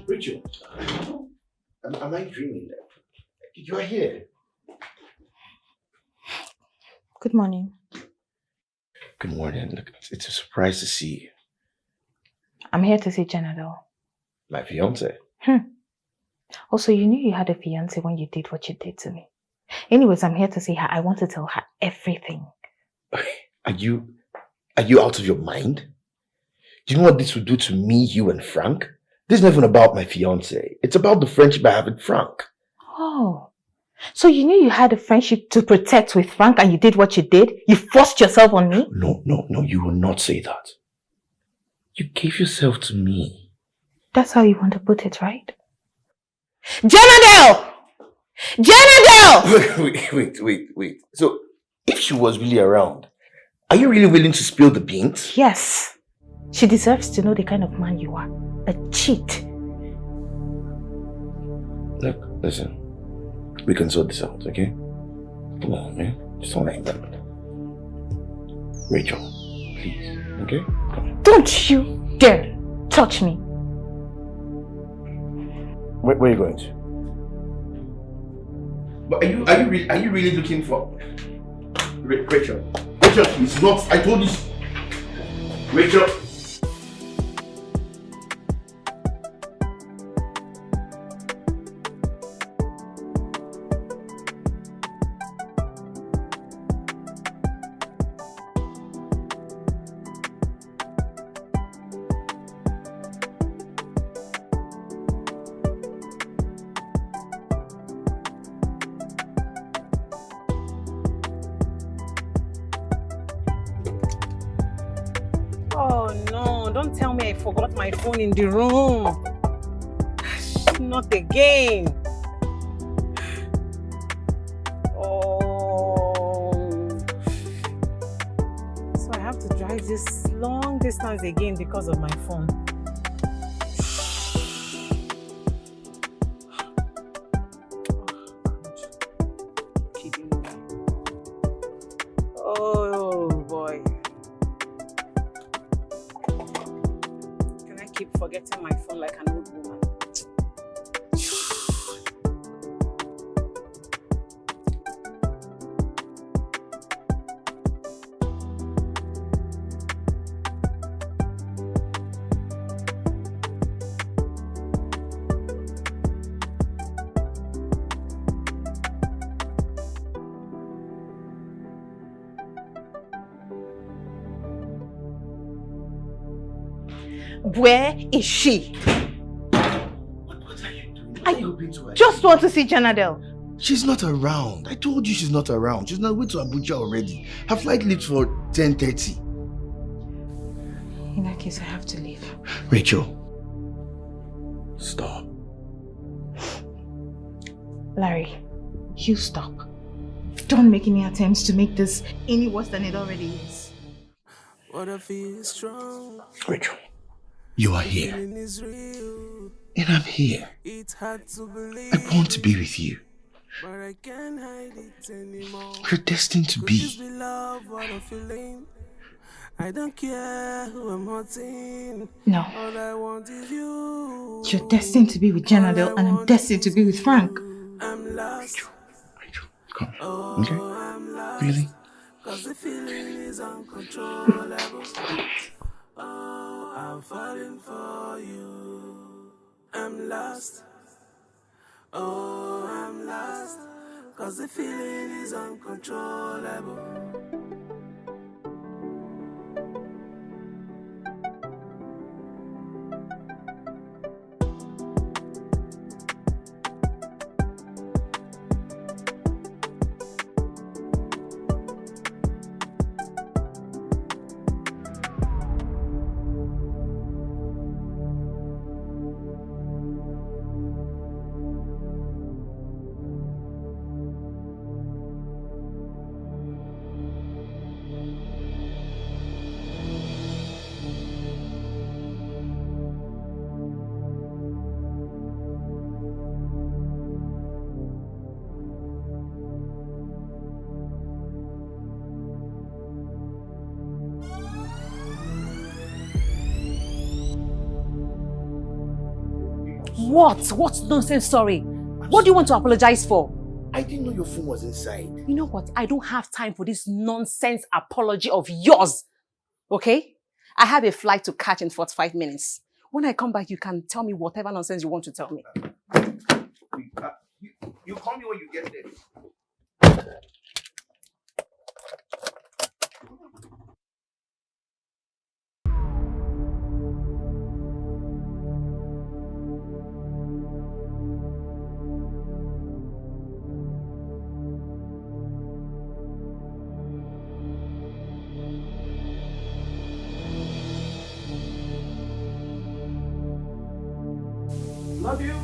Rachel, am I dreaming? You are here. Good morning. Good morning. Look, it's a surprise to see you. I'm here to see Janado. My fiance. Also, you knew you had a fiance when you did what you did to me. Anyways, I'm here to see her. I want to tell her everything. Are you out of your mind? Do you know what this would do to me, you, and Frank? This is not even about my fiance. It's about the friendship I have with Frank. Oh, so you knew you had a friendship to protect with Frank and you did what you did? You forced yourself on me? No, you will not say that. You gave yourself to me. That's how you want to put it, right? Janadel! Wait. So, if she was really around, are you really willing to spill the beans? Yes. She deserves to know the kind of man you are. A cheat. Look, listen. We can sort this out, okay? Come on, man. Just don't like that. Rachel, please, okay? Come on. Don't you dare touch me. Where are you going to? But are you really looking for Rachel? Rachel, please, not. I told you. Rachel. Forgot my phone in the room. Not again. Oh. So I have to drive this long distance again because of my phone. Oh boy. Keep forgetting my phone like an old woman. Where is she? What are you doing? Why are you hoping to her? Just want to see Janadel. She's not around. I told you she's not around. She's not way to Abuja already. Her flight leaves for 10:30. In that case, I have to leave. Rachel, stop. Larry, you stop. Don't make any attempts to make this any worse than it already is. What I feel is strong. Rachel, you are here. Feeling is real. And I'm here. It's hard to believe. I want to be with you. But I can't hide it anymore. We're destined to Could this be. be love, what I'm feeling? I don't care who I'm hurting. No. All I want is you. You're destined to be with Janadel and I'm destined to be with Frank. I'm lost. Rachel, come on. Okay? Really? Cause the feeling is uncontrollable. Oh, I'm falling for you. I'm lost. Oh, I'm lost. Cause the feeling is uncontrollable. What? What nonsense sorry? What do you want to apologize for? I didn't know your phone was inside. You know what? I don't have time for this nonsense apology of yours. Okay? I have a flight to catch in 45 minutes. When I come back, you can tell me whatever nonsense you want to tell me. You call me when you get there. Love you.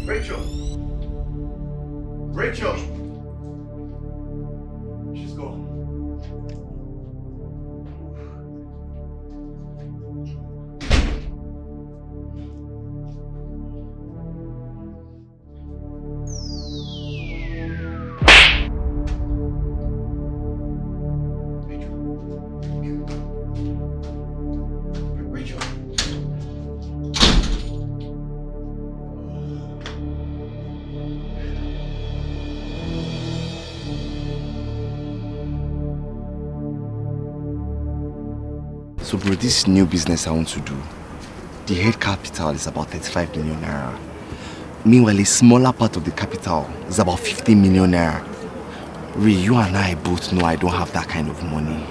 Rachel. Rachel. She's gone. Rachel. So bro, this new business I want to do, the head capital is about 35 million naira. Meanwhile, a smaller part of the capital is about 50 million naira. Ray, you and I both know I don't have that kind of money.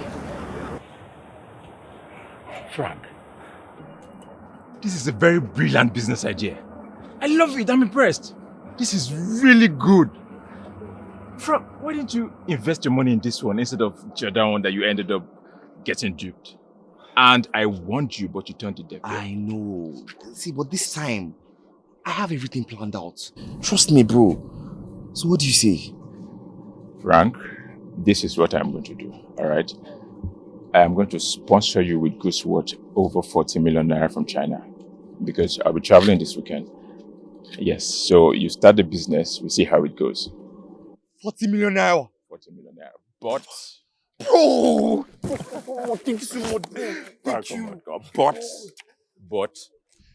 Frank, this is a very brilliant business idea. I love it. I'm impressed. This is really good. Frank, why didn't you invest your money in this one instead of the other one that you ended up getting duped? And I warned you, but you turned it deaf. I know. See, but this time, I have everything planned out. Trust me, bro. So what do you say? Frank, this is what I'm going to do, all right? I am going to sponsor you with goods worth over 40 million naira from China because I'll be traveling this weekend. Yes, so you start the business, we see how it goes. 40 million naira. 40 million naira. But... Bro! Thank you so much, bro. Thank you. But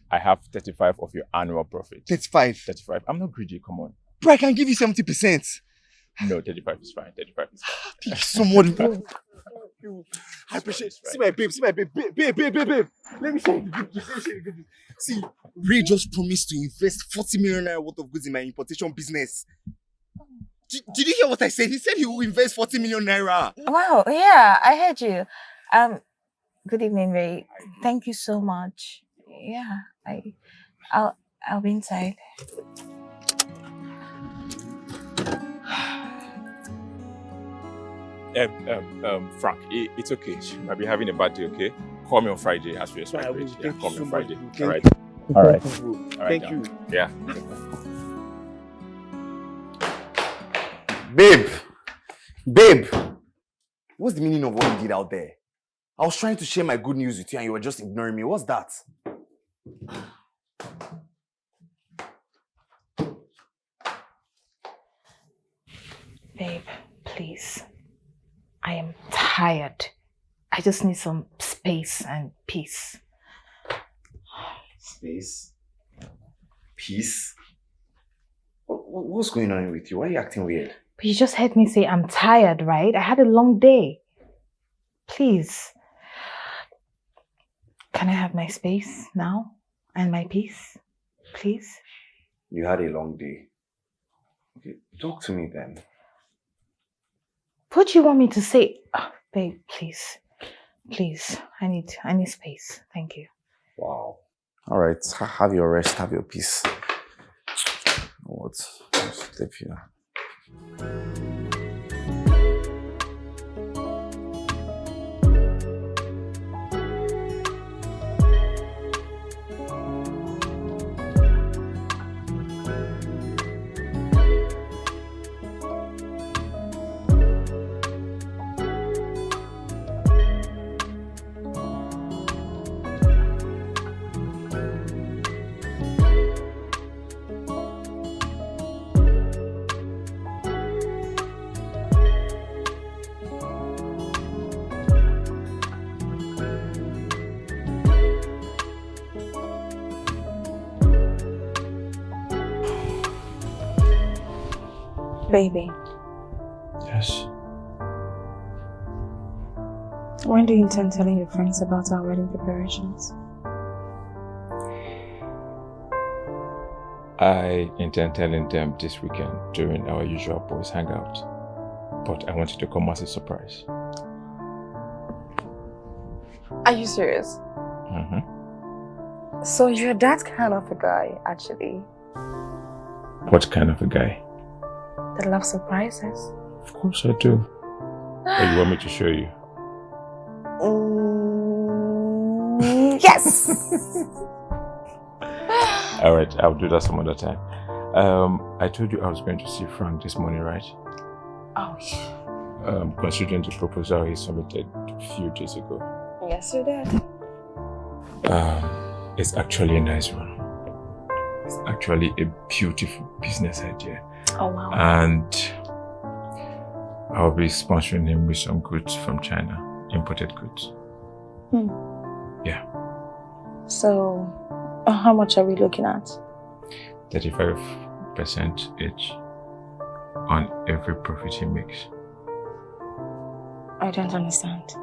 I have 35 of your annual profit. 35. 35. I'm not greedy, come on. Bro, I can give you 70%. No, 35 is fine. 35 is fine. Thank you so much, bro. you. I appreciate. See my babe. Babe. Let me show you the good news. See, Ray just promised to invest 40 million naira worth of goods in my importation business. Did you hear what I said? He said he will invest 40 million naira. Wow, yeah, I heard you. Good evening, Ray. Thank you so much. Yeah, I'll be inside. Frank, it's okay. She might be having a bad day, okay? Call me on Friday as we expect. Yeah, call me on Friday. All right. All right. Thank you. Yeah. Babe, what's the meaning of what you did out there? I was trying to share my good news with you and you were just ignoring me. What's that? Babe, please. I am tired. I just need some space and peace. Space? Peace? What's going on with you? Why are you acting weird? But you just heard me say I'm tired, right? I had a long day. Please. Can I have my space now? And my peace? Please? You had a long day. Okay, talk to me then. What do you want me to say? Oh, babe, please. Please. I need space. Thank you. Wow. All right, have your rest, have your peace. What? Just sleep here. Baby, Yes. When do you intend telling your friends about our wedding preparations? I intend telling them this weekend during our usual boys hangout. But I want it to come as a surprise. Are you serious? Mm-hmm. So you're that kind of a guy, actually, What kind of a guy? that loves surprises? Of course I do. Or you want me to show you? Yes! Alright, I'll do that some other time. I told you I was going to see Frank this morning, right? Oh, Considering the proposal he submitted a few days ago. yes you did. It's actually a nice one. It's actually a beautiful business idea. Oh, wow. And I'll be sponsoring him with some goods from China, imported goods. Yeah. So, how much are we looking at? 35% each on every profit he makes. I don't understand.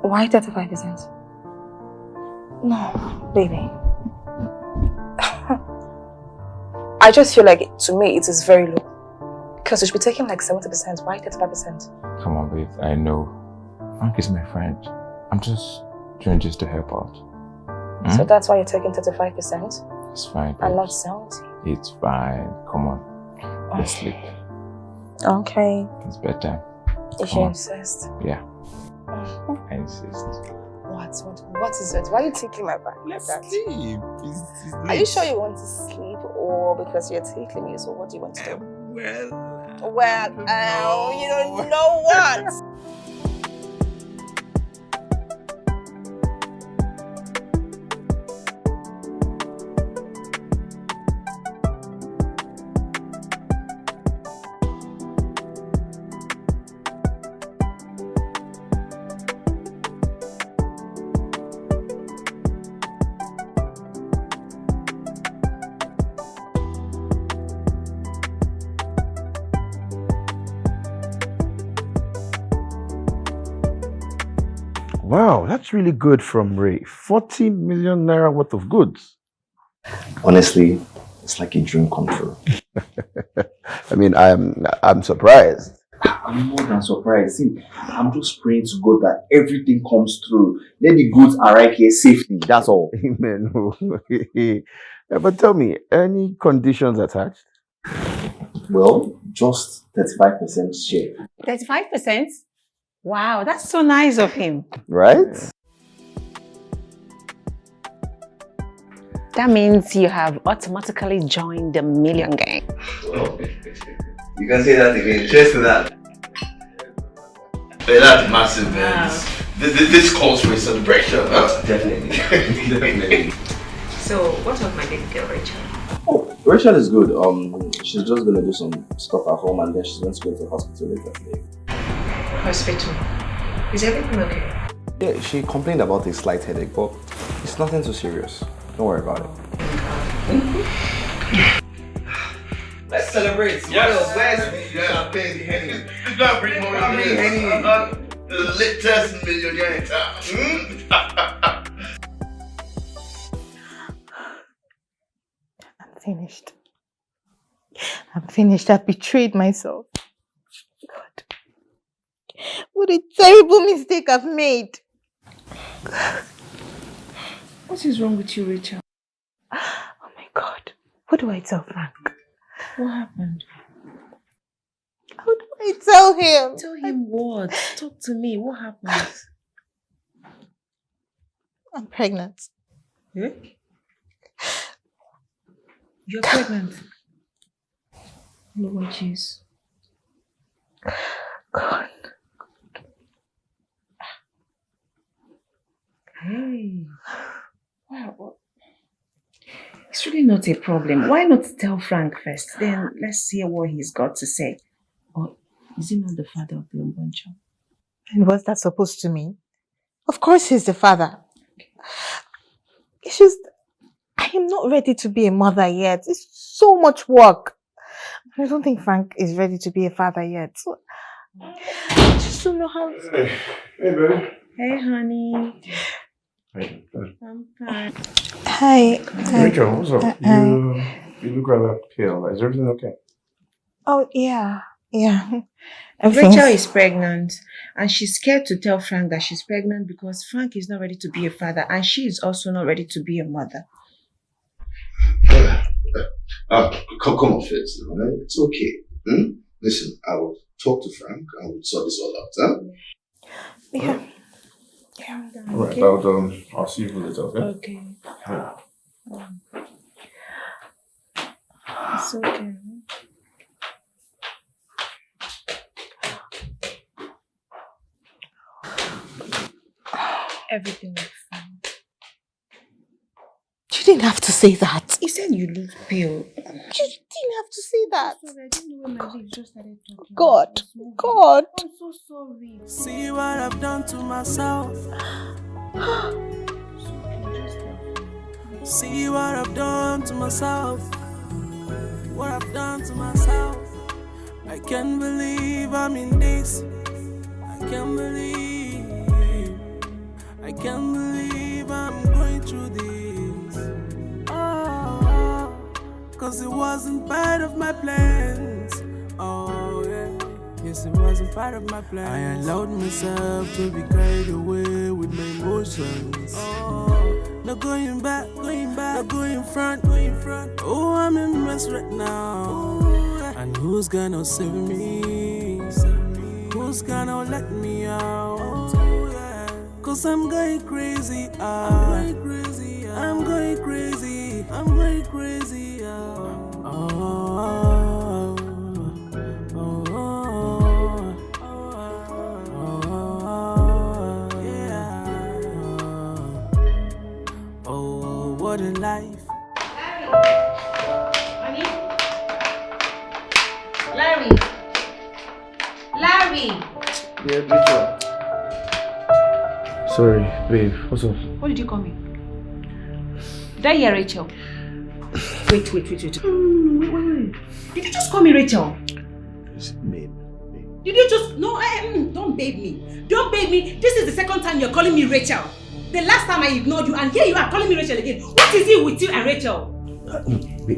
Why 35%? No, baby. I just feel like, to me, it is very low. Because you should be taking like 70%. Why 35%? Come on, babe. I know. Frank is my friend. I'm just doing this to help out. So that's why you're taking 35%? It's fine, babe. And not 70? It's fine. Come on. Let's sleep. Okay. It's bedtime. If you insist. Yeah. I insist. What is it? Why are you tickling my back like that? Sleep. Are you sure you want to sleep or because you're tickling me? So what do you want to do? Well, you don't know what? Wow, that's really good from Ray. 40 million naira worth of goods. Honestly, it's like a dream come true. I mean, I'm surprised. I'm more than surprised. See, I'm just praying to God that everything comes through. Let the goods arrive here safely. That's all. Amen. But tell me, any conditions attached? Well, just 35% share. 35%? Wow, that's so nice of him. Right? That means you have automatically joined the million gang. Well, you can say that again. Cheers to that. Hey, that's massive, man. This calls for a celebration. Huh? Definitely. Definitely. So, what of my baby girl, Rachel? Oh, Rachel is good. She's just gonna do some stuff at home and then she's going to go to the hospital later today. Hospital? Is everything okay? Yeah, she complained about a slight headache, but it's nothing too serious. Don't worry about it. Let's celebrate. Yes. Where's the champagne, the Henny? It's not bring more than this. Henny. The latest millionaire in town. I'm finished. I'm finished. I've betrayed myself. God. What a terrible mistake I've made. What is wrong with you, Rachel? Oh my God. What do I tell Frank? What happened? How do I tell him? Tell him what? Talk to me. What happened? I'm pregnant. Eh? You're pregnant? Lord jeez. God. Hey. Wow. It's really not a problem. Why not tell Frank first? Then let's hear what he's got to say. Or is he not the father of the unborn child? And what's that supposed to mean? Of course he's the father. It's just, I am not ready to be a mother yet. It's so much work. I don't think Frank is ready to be a father yet. So, I just don't know how to... Hey, baby. Hey, honey. Hey. I'm fine. Hi. Rachel, what's up? You look rather pale. Is everything okay? Oh, yeah. Yeah. Rachel is pregnant and she's scared to tell Frank that she's pregnant because Frank is not ready to be a father and she is also not ready to be a mother. Come on, Fitz. It's okay. Listen, I will talk to Frank and we'll sort this all out. Huh? Yeah. All right, I'll see you later, okay? Okay. It's okay. Everything will be fine. You didn't have to say that. You said you look pale. You didn't have to say that. Sorry, I didn't know when my lips just started talking. God. God. I'm so sorry. See what I've done to myself. See what I've done to myself. What I've done to myself. I can't believe I'm in this. I can't believe I'm going through this. Oh, cause it wasn't part of my plans. Oh yeah. Yes, it wasn't part of my plan. I allowed myself to be carried away with my emotions. Oh, no going back, no going front. Oh, I'm in mess right now. Ooh, yeah. And who's gonna save me? Who's gonna let me out? Oh, yeah. Cause I'm going crazy. I'm going crazy. I'm going crazy. I'm going crazy. What a life. Larry! Yeah, Rachel. Sorry, babe. What's up? What did you call me? Did I hear Rachel? Wait. Wait. Did you just call me Rachel? Babe. Did you just... No, don't babe me. Don't babe me. This is the second time you're calling me Rachel. The last time I ignored you and here you are calling me Rachel again. What is it with you and Rachel?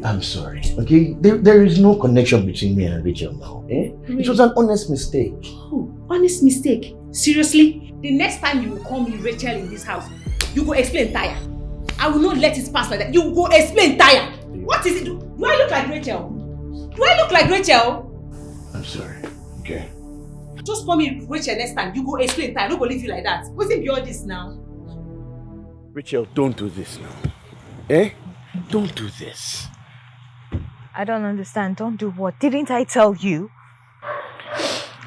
I'm sorry, okay? There is no connection between me and Rachel now, eh? It was an honest mistake. Oh, honest mistake? Seriously? The next time you will call me Rachel in this house, you go explain tire. I will not let it pass like that. You go explain tire. What is it? Do I look like Rachel? Do I look like Rachel? I'm sorry, okay? Just call me Rachel next time. You go explain tire. I don't go leave you like that. What's it beyond this now? Rachel, don't do this now. Eh? Don't do this. I don't understand. Don't do what? Didn't I tell you?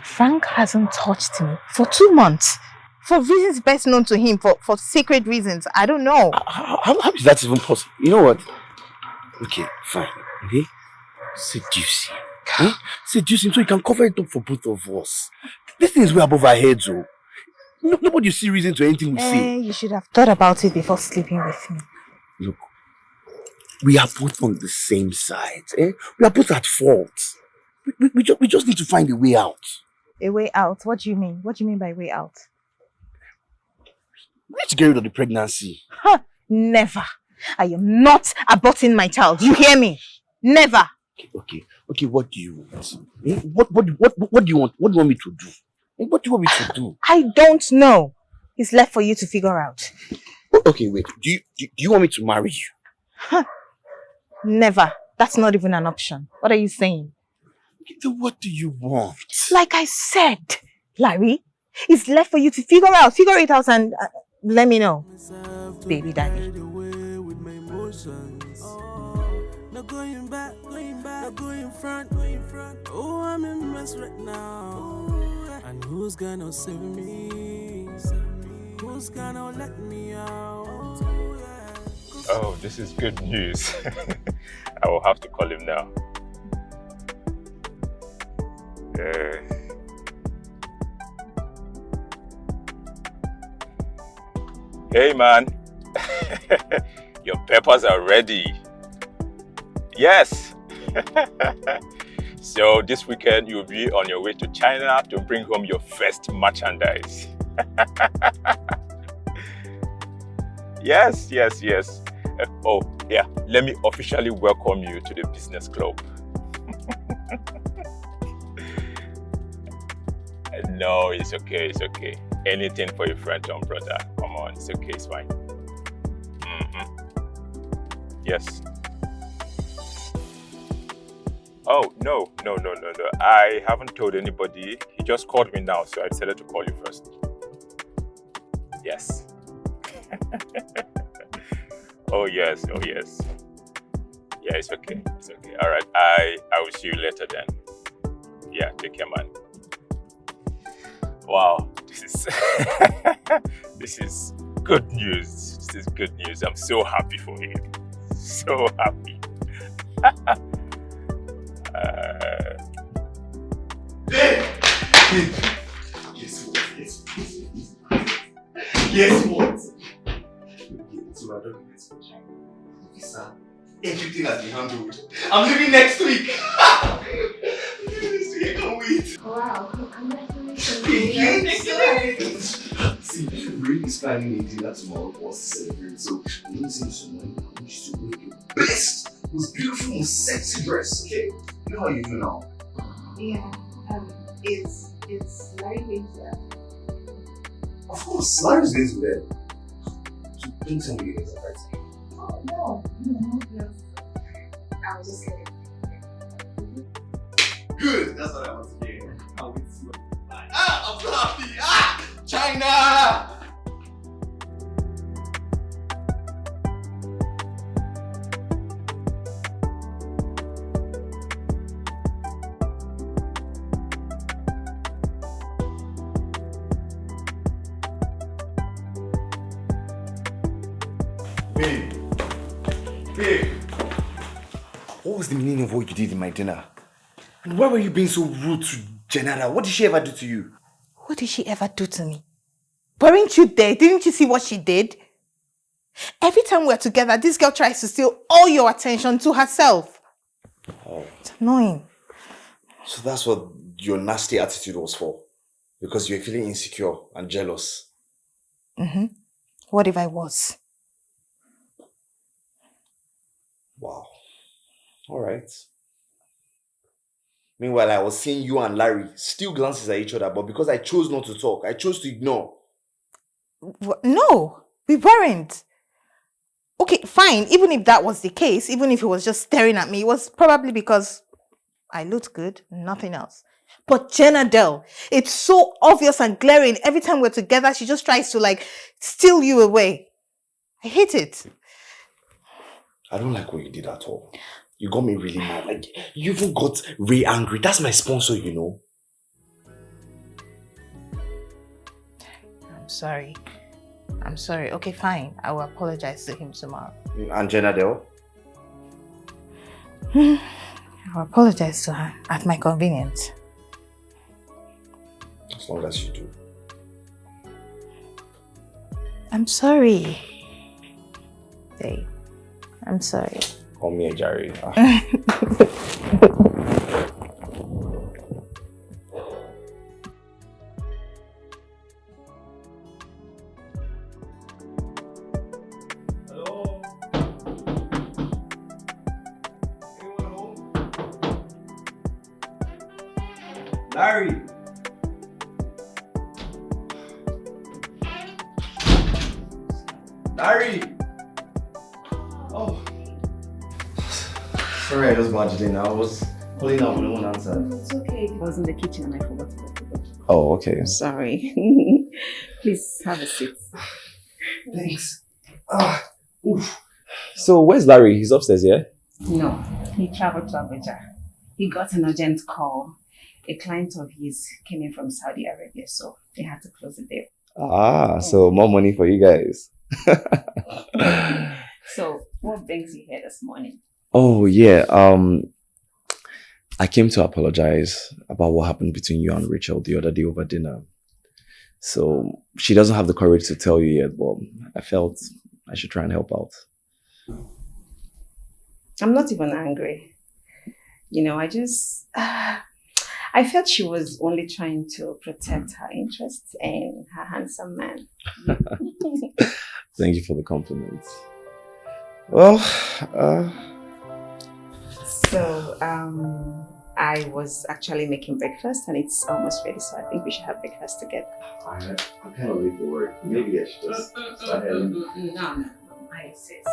Frank hasn't touched me for 2 months. For reasons best known to him. For sacred reasons. I don't know. How is that even possible? You know what? Okay, fine. Okay? Seduce him. Huh? Seduce him so he can cover it up for both of us. This thing is way above our heads, oh. Nobody see reason to anything we say. You should have thought about it before sleeping with me. Look, we are both on the same side. Eh? We are both at fault. We just need to find a way out. A way out? What do you mean? What do you mean by way out? We need to get rid of the pregnancy. Huh, never. I am not aborting my child. You hear me? Never. Okay, what do you want? Eh? What do you want? What do you want me to do? Eh? What do you want me to do? I don't know. It's left for you to figure out. Okay, wait. Do you want me to marry you? Huh. Never. That's not even an option. What are you saying? Then what do you want? Like I said, Larry, it's left for you to figure it out and let me know. Baby daddy. Not going back, not going front. Oh, I'm in mess right now. And who's gonna save me? Who's gonna let me out? Oh, this is good news. I will have to call him now. Hey man, your peppers are ready. Yes. So this weekend you'll be on your way to China to bring home your first merchandise. Yes. Oh yeah, let me officially welcome you to the business club. No, it's okay. Anything for your friend Tom, brother. Come on, it's okay, it's fine. Yes. Oh, no. I haven't told anybody. He just called me now, so I decided to call you first. Yes. Oh, yes. Yeah, it's okay. All right, I will see you later then. Yeah, take care, man. Wow, this is good news. I'm so happy for you. So happy. Guess what? So my documents for China. Visa, everything has been handled. I'm leaving next week. I can't wait. Wow, congratulations. Thank you. See, Ray is planning a dinner tomorrow for us to celebrate. So I'm going to send you some money. I want you to wear your best, most beautiful, most sexy dress. Okay? You know how you do now. Yeah. It's Larry going to that? Of course, Larry's going to there. So don't tell me you're surprised. Oh, no. I was just kidding. Good, that's what I want to hear. Can't wait to see what I'm so happy. China! Babe. What was the meaning of what you did in my dinner? And why were you being so rude to Janara? What did she ever do to you? What did she ever do to me? Weren't you there? Didn't you see what she did? Every time we're together, this girl tries to steal all your attention to herself. Oh. It's annoying. So that's what your nasty attitude was for. Because you were feeling insecure and jealous. Mm-hmm. What if I was? Wow. Alright. Meanwhile, I was seeing you and Larry still glances at each other, but because I chose not to talk, I chose to ignore. No, we weren't. Okay, fine. Even if that was the case, even if he was just staring at me, it was probably because I looked good, nothing else. But Jenna Dell, it's so obvious and glaring. Every time we're together, she just tries to like steal you away. I hate it. I don't like what you did at all. You got me really mad. Like, you even got Ray angry. That's my sponsor, you know. I'm sorry. I'm sorry. Okay, fine. I will apologize to him tomorrow. And Jenna Dell? I'll apologize to her at my convenience. As long as you do. I'm sorry. Dave, I'm sorry. Call me a Jerry. Larry! Larry! Oh. Sorry, I just barged in. I was pulling up when no one answered. It's okay. I was in the kitchen and I forgot to let it. Oh, okay. Sorry. Please have a seat. Thanks. Oof. So, where's Larry? He's upstairs, yeah? No, he traveled to Abuja. He got an urgent call. A client of his came in from Saudi Arabia, so they had to close the deal. So more money for you guys. So, what brings you here this morning? Oh, yeah. I came to apologize about what happened between you and Rachel the other day over dinner. So, she doesn't have the courage to tell you yet, but I felt I should try and help out. I'm not even angry. You know, I felt she was only trying to protect her interests and her handsome man. Thank you for the compliment. Well, So, I was actually making breakfast and it's almost ready, so I think we should have breakfast together. I'm kind of late for work. Maybe I should just start heading. No, I insist.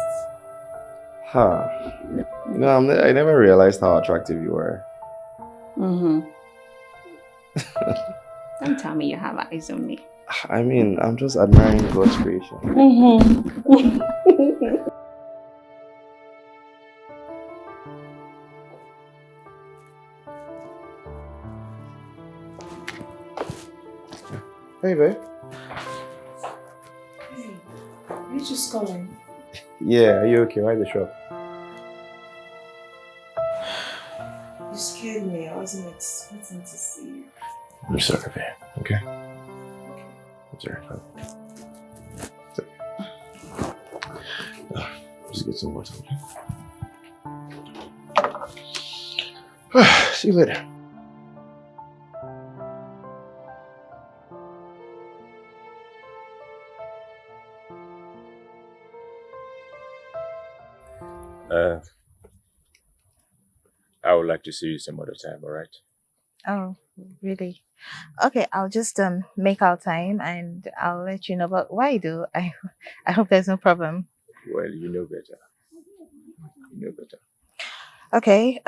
I never realized how attractive you were. Mm-hmm. Don't tell me you have eyes on me. I mean, I'm just admiring God's creation. Mm-hmm. Hey, babe. Hey, are you just calling? Yeah, are you okay? Why the shop? You scared me. I wasn't expecting to see you. I'm sorry, babe. Okay? I'm sorry. It's okay. Just get some water, okay? See you later. I would like to see you some other time, all right? Oh, really? Okay, I'll just make our time and I'll let you know. But why do? I hope there's no problem. Well, you know better. You know better. Okay,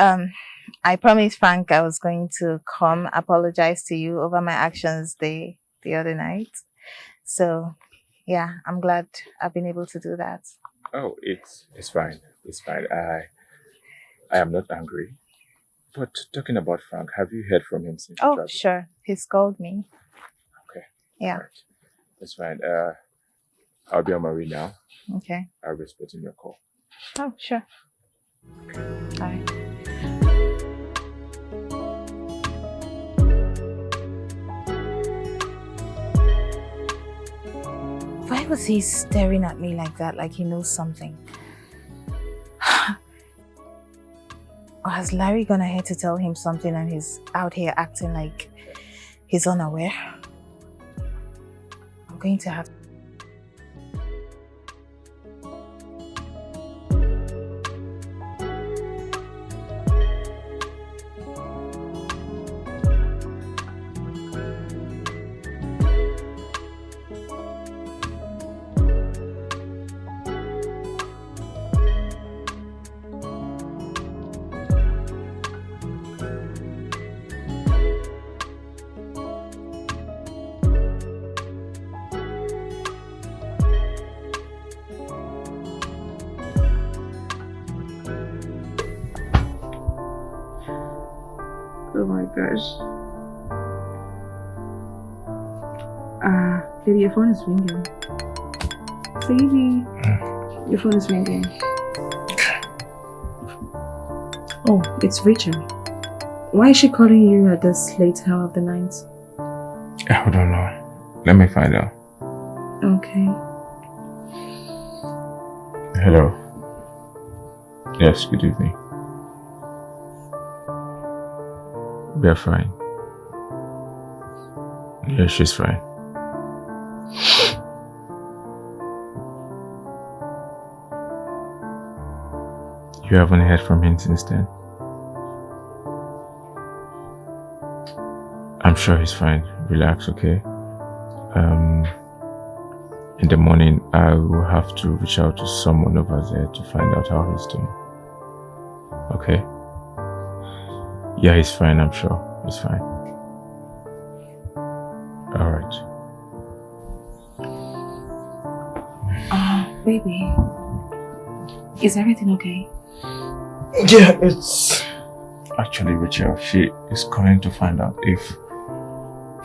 I promised Frank I was going to come apologize to you over my actions the other night. So, yeah, I'm glad I've been able to do that. Oh, it's fine. It's fine. I am not angry. But talking about Frank, have you heard from him since you Oh, traveled? sure. He's called me. Okay. Yeah. All right. That's fine. I'll be on my way now. Okay. I'll be expecting your call. Oh, sure. Bye. Why was he staring at me like that, like he knows something? Or has Larry gone ahead to tell him something and he's out here acting like he's unaware? I'm going to have Oh my gosh. Baby, your phone is ringing. Baby, your phone is ringing. Oh, it's Rachel. Why is she calling you at this late hour of the night? I don't know. Let me find out. Okay. Hello. Yes, good evening. We are fine. Yeah, she's fine. You haven't heard from him since then? I'm sure he's fine. Relax, okay? In the morning, I will have to reach out to someone over there to find out how he's doing. Okay? Yeah, he's fine, I'm sure. He's fine. Alright. Baby, is everything okay? Yeah, it's actually Rachel. She is calling to find out if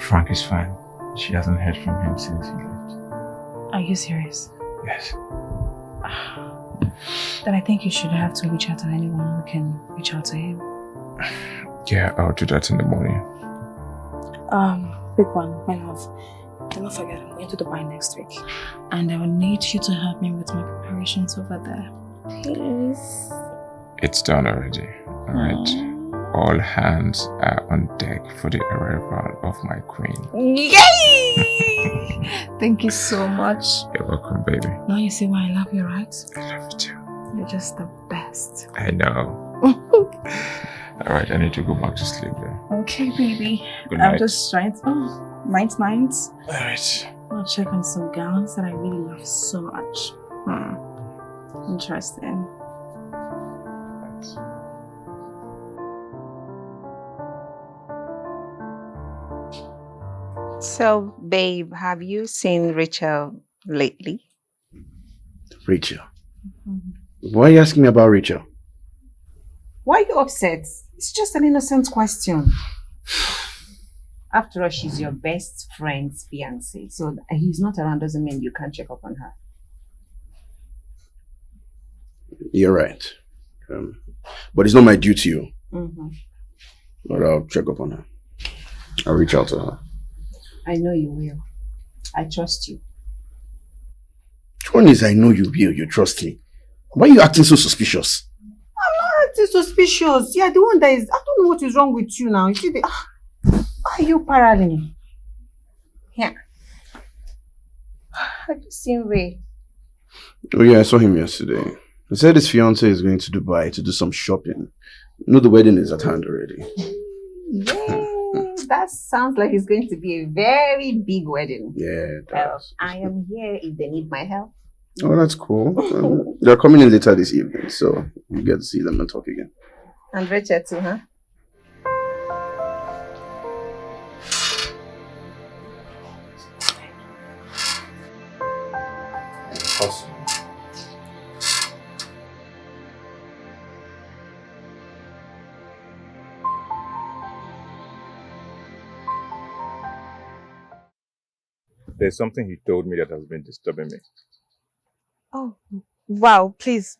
Frank is fine. She hasn't heard from him since he left. Are you serious? Yes. Then I think you should have to reach out to anyone who can reach out to him. Yeah, I'll do that in the morning. Big one, my love. Do not forget, I'm going to Dubai next week. And I will need you to help me with my preparations over there. Please. It's done already. Alright. All hands are on deck for the arrival of my queen. Yay! Thank you so much. You're welcome, baby. Now you see why I love you, right? I love you too. You're just the best. I know. Alright, I need to go back to sleep then. Okay, baby. Good night. I'm just trying to... Oh, night. Alright. I'll check on some gowns that I really love so much. Interesting. So, babe, have you seen Rachel lately? Rachel? Why are you asking me about Rachel? Why are you upset? It's just an innocent question. After all, she's your best friend's fiancé. So he's not around doesn't mean you can't check up on her. You're right. But it's not my duty. But I'll check up on her. I'll reach out to her. I know you will. I trust you. Which one is I know you will, you trust me? Why are you acting so suspicious? I'm not acting suspicious. Yeah, the one that is... I don't know what is wrong with you now. You see, why are you paralleling? Yeah. Have you seen Ray? Oh yeah, I saw him yesterday. He said his fiancé is going to Dubai to do some shopping. You know the wedding is at hand already. Yeah, that sounds like it's going to be a very big wedding. Yeah, it Well, does. I am here if they need my help. Oh, that's cool. They're coming in later this evening, so you get to see them and talk again. And Rachel too, huh? Awesome. There's something he told me that has been disturbing me. Oh, wow. Please,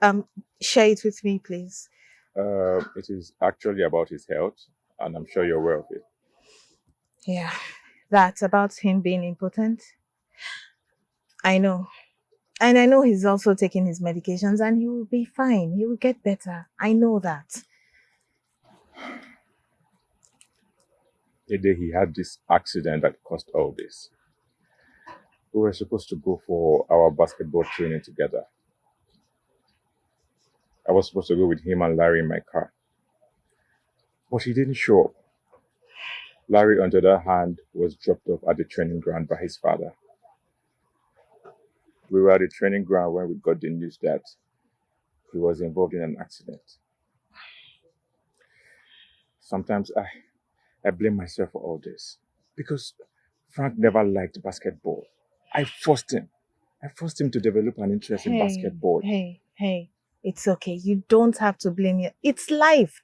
share it with me, please. It is actually about his health, and I'm sure you're aware of it. Yeah, that's about him being impotent. I know. And I know he's also taking his medications and he will be fine. He will get better. I know that. The day he had this accident that caused all this. We were supposed to go for our basketball training together. I was supposed to go with him and Larry in my car. But he didn't show up. Larry, on the other hand, was dropped off at the training ground by his father. We were at the training ground when we got the news that he was involved in an accident. Sometimes I blame myself for all this because Frank never liked basketball. I forced him to develop an interest in basketball. Hey, it's okay. You don't have to blame you. It's life.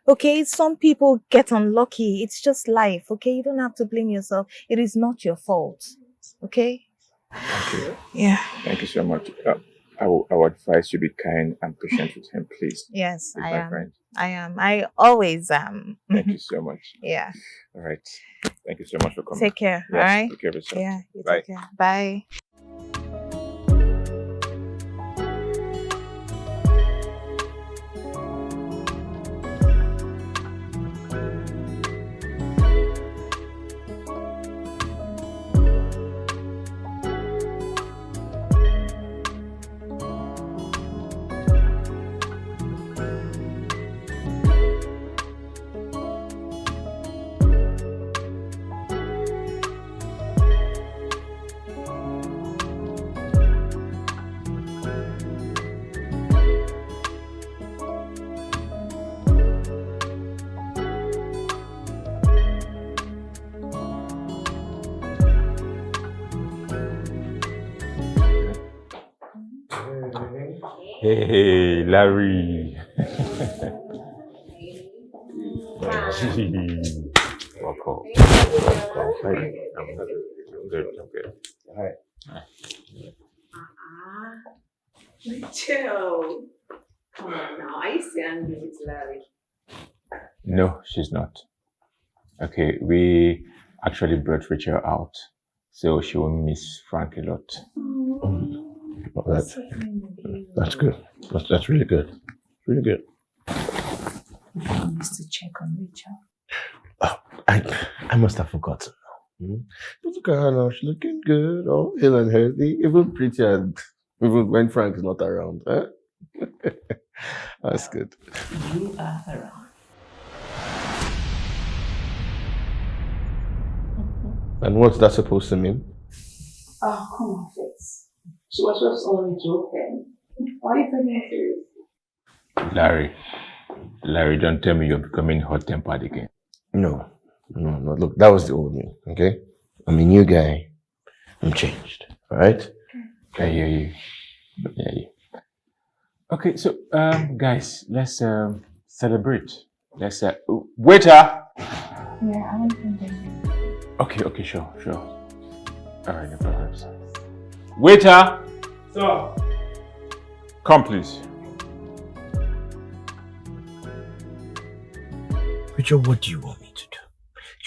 Okay, some people get unlucky. It's just life. Okay, you don't have to blame yourself. It is not your fault. Okay? Thank you. Yeah. Thank you so much. I will advise you be kind and patient with him, please. Yes, He's I my am. friend. I am. I always am. Thank you so much. Yeah. All right. Thank you so much for coming. Take care. Yes, All right. Take care of yourself. Yeah. You Bye. take care. Bye. Hey, Larry. Welcome. I'm good. Hi. Rachel. Come on now. Are you still angry with Larry? No, she's not. Okay, we actually brought Rachel out, so she will miss Frank a lot. Well, that's good. That's really good. Really good. I used to check on Rachel. Oh, I must have forgotten. But look at her now. She's looking good, all ill and healthy, even pretty, and even when Frank is not around. Huh? That's good. You are around. And what's that supposed to mean? Oh, come on, Fitz. She was just only joking. Why are you taking it serious? Larry, don't tell me you're becoming hot-tempered again. No. Look, that was the old me, okay? I'm a new guy. I'm changed, all right? I hear you. Okay, so, guys, let's celebrate. Let's, waiter! Yeah, I want something. Okay, sure. All right, no problems. Waiter! Sir! Come, please. Richard, what do you want me to do?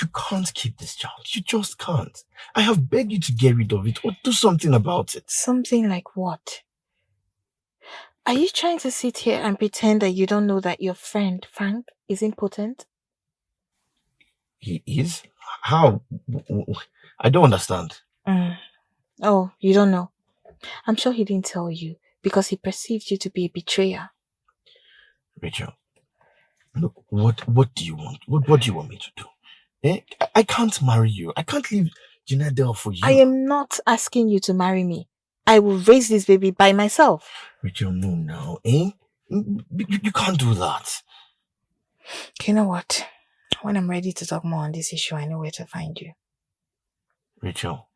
You can't keep this child. You just can't. I have begged you to get rid of it or do something about it. Something like what? Are you trying to sit here and pretend that you don't know that your friend, Frank, is impotent? He is? How? I don't understand. Oh, you don't know? I'm sure he didn't tell you because he perceived you to be a betrayer. Rachel, look, what do you want? What do you want me to do? I can't marry you. I can't leave Janelle for you. I am not asking you to marry me. I will raise this baby by myself. Rachel, no, You can't do that. You know what? When I'm ready to talk more on this issue, I know where to find you. Rachel.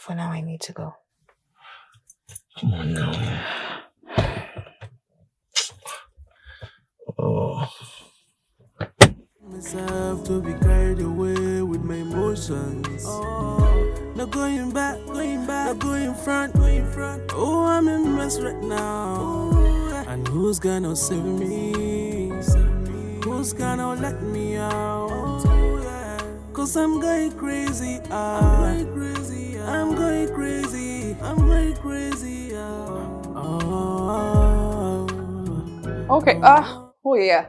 For now, I need to go. Come on now. Oh. Myself to be carried away with my emotions. Oh, no going back, no going front. Oh, I'm in mess right now. Ooh, and who's gonna save me? Who's gonna let me out? Oh, yeah. Cause I'm going crazy. I'm going crazy. Okay, oh yeah.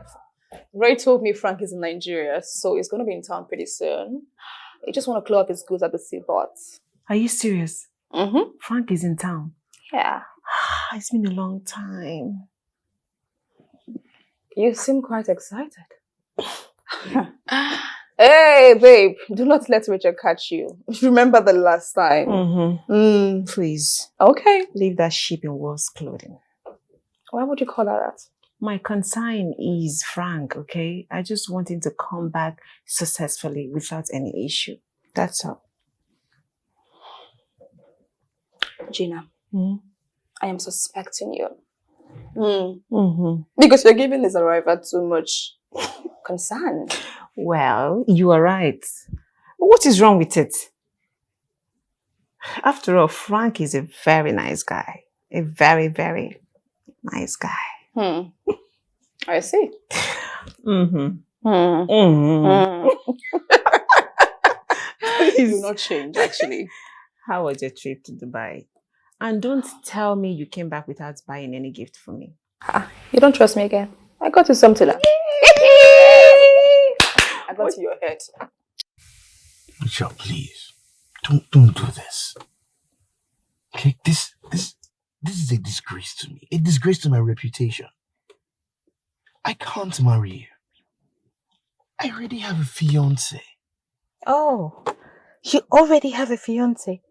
Ray told me Frank is in Nigeria, so he's going to be in town pretty soon. He just want to clear up his goods at the seaport. Are you serious? Mm-hmm. Frank is in town. Yeah. It's been a long time. You seem quite excited. Hey, babe, do not let Rachel catch you. Remember the last time. Please. Okay. Leave that sheep in wolf's clothing. Why would you call her that? My concern is Frank, okay? I just want him to come back successfully without any issue. That's all. Gina, I am suspecting you. Because you're giving this arrival too much concern. Well, you are right. What is wrong with it? After all, Frank is a very nice guy. A very, very nice guy. I see. Please do not change, actually. How was your trip to Dubai? And don't tell me you came back without buying any gift for me. You don't trust me again? I got you something. I got you your head. Rachel, please. Don't do this. Okay, this is a disgrace to me. A disgrace to my reputation. I can't marry you. I already have a fiancé. Oh, you already have a fiancé?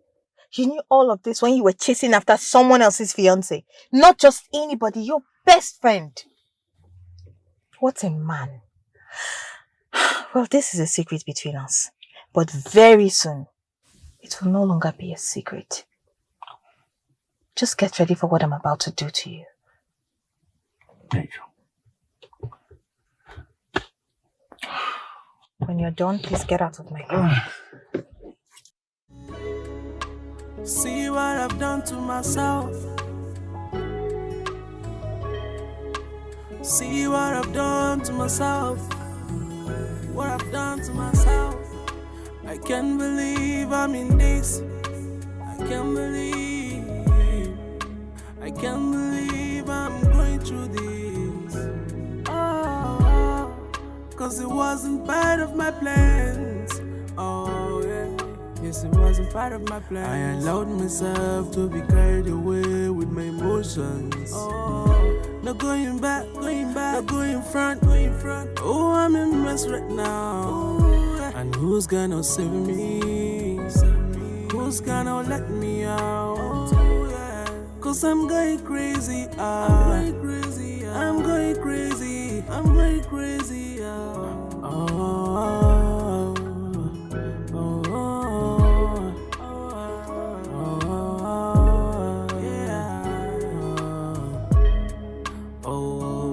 You knew all of this when you were chasing after someone else's fiancé. Not just anybody, your best friend. What a man. Well, this is a secret between us. But very soon, it will no longer be a secret. Just get ready for what I'm about to do to you. Rachel. When you're done, please get out of my car. See what I've done to myself. See what I've done to myself. What I've done to myself. I can't believe I'm in this. I can't believe I'm going through this. Oh, cause it wasn't part of my plans. Oh yeah. Yes, it wasn't part of my plan. I allowed myself to be carried away with my emotions. Oh, no going back, no going front. Oh, I'm in mess right now. Oh, yeah. And who's gonna save me? Who's gonna let me out? Oh, yeah. Cause I'm going crazy. I'm going crazy. I'm going crazy. I'm going crazy.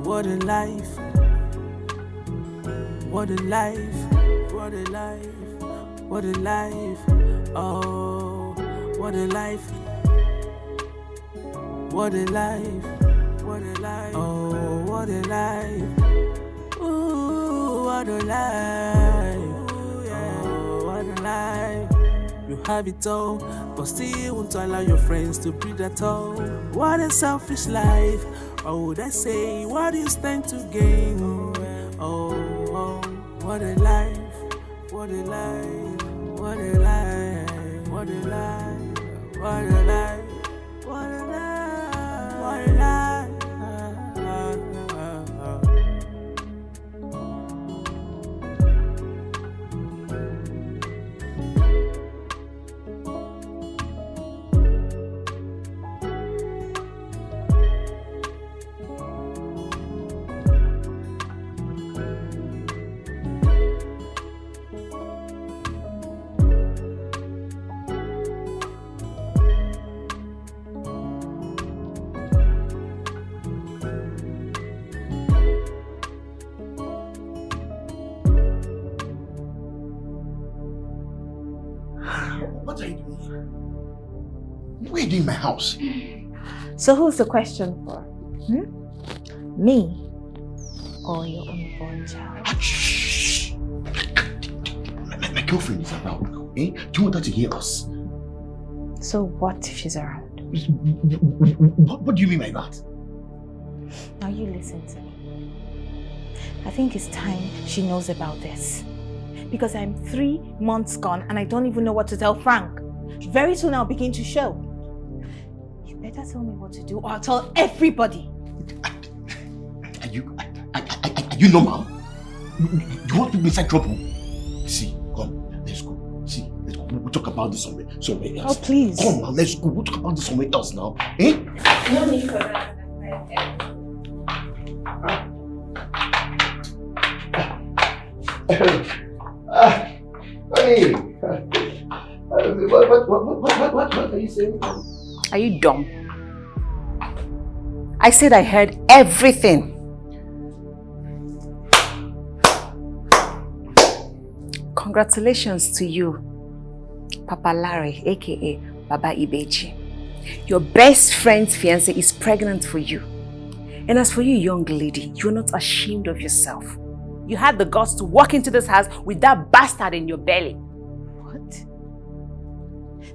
What a life, what a life, what a life, what a life, oh, what a life, what a life, what a life, oh, what a life, ooh, what a life, oh, what a life. You have it all, but still won't allow your friends to breathe at all. What a selfish life. Oh, they say, what do you stand to gain? Oh, what a life, what a life, what a life, what a life, what a life, what a life, what a life. What are you doing here? What are you doing in my house? So who's the question for? Me or your unborn child? Shh! My girlfriend is around, eh? Do you want her to hear us? So what if she's around? What do you mean by that? Now you listen to me. I think it's time she knows about this. Because I'm 3 months gone and I don't even know what to tell Frank. Very soon I'll begin to show. You better tell me what to do or I'll tell everybody. Are you normal? You want to be inside trouble? See, come, let's go. See, let's go. We'll talk about this somewhere else. Oh, please. Come now, let's go. We'll talk about this somewhere else now. Eh? No need for that. Hey, what are you saying? Are you dumb? I said I heard everything. Congratulations to you, Papa Larry, aka Baba Ibeji. Your best friend's fiancé is pregnant for you. And as for you, young lady, you're not ashamed of yourself. You had the guts to walk into this house with that bastard in your belly. What?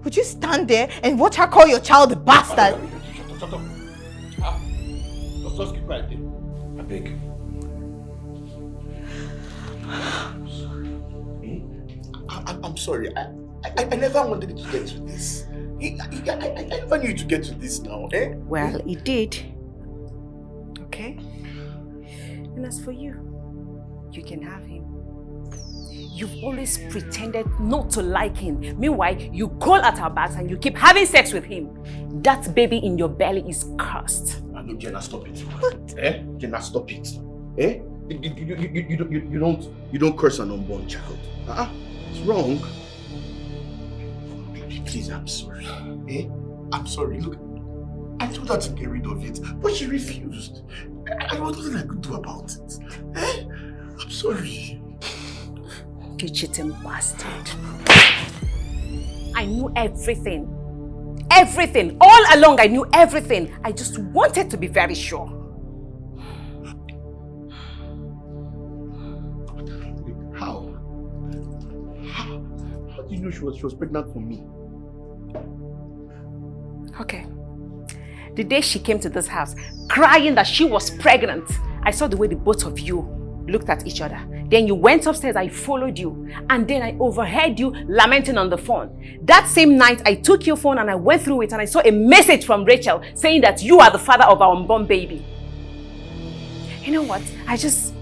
Would you stand there and watch her call your child a bastard? Shut up. Just keep quiet there. I beg. I'm sorry. I never wanted it to get to this. I never knew it to get to this now, eh? Well, it did. Okay? And as for you, you can have him. You've always pretended not to like him. Meanwhile, you call at our backs and you keep having sex with him. That baby in your belly is cursed. I know, Jenna, stop it. What? Eh? Jenna, stop it. Eh? You don't curse an unborn child. It's wrong. Please, I'm sorry. Eh? I'm sorry. Look, I told her to get rid of it, but she refused. There was nothing I could do about it. Eh? I'm sorry. You cheating bastard. I knew everything. Everything. All along I knew everything. I just wanted to be very sure. How? How do you know she was pregnant for me? Okay. The day she came to this house, crying that she was pregnant, I saw the way the both of you looked at each other. Then you went upstairs, I followed you, and then I overheard you lamenting on the phone. That same night, I took your phone and I went through it and I saw a message from Rachel saying that you are the father of our unborn baby. You know what? I just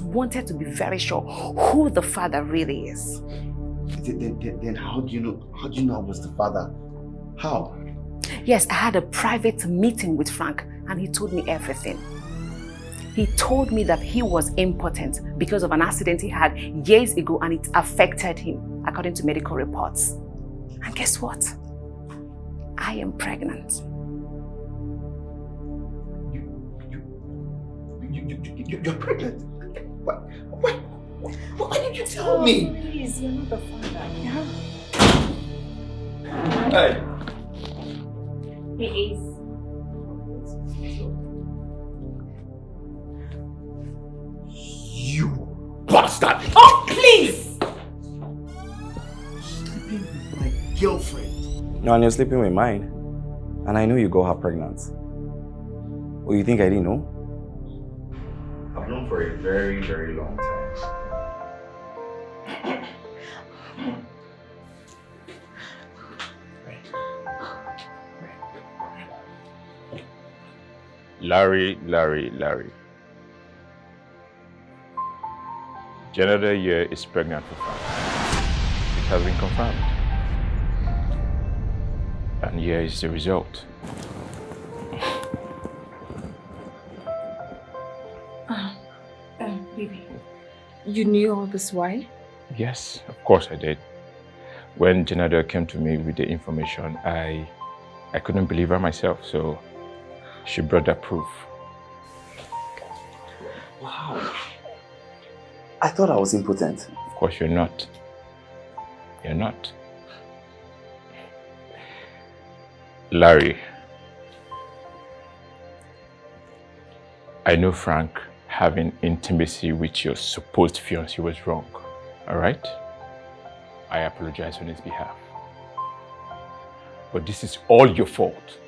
wanted to be very sure who the father really is. Then how do you know I was the father? How? Yes, I had a private meeting with Frank and he told me everything. He told me that he was impotent because of an accident he had years ago and it affected him, according to medical reports. And guess what? I am pregnant. You're pregnant? Why did you tell me? Please, you're not the father. Yeah? Hey. He is. You bastard! Oh, please! Sleeping with my girlfriend. No, and you're sleeping with mine. And I know you got her pregnant. Or you think I didn't know? I've known for a very, very long time. Larry. Janetta here is pregnant for Frank. It has been confirmed. And here is the result. Baby, you knew all this, why? Yes, of course I did. When Janetta came to me with the information, I couldn't believe her myself, so she brought that proof. Wow. I thought I was impotent. Of course you're not. You're not. Larry, I know Frank having intimacy with your supposed fiancé was wrong, all right? I apologize on his behalf. But this is all your fault.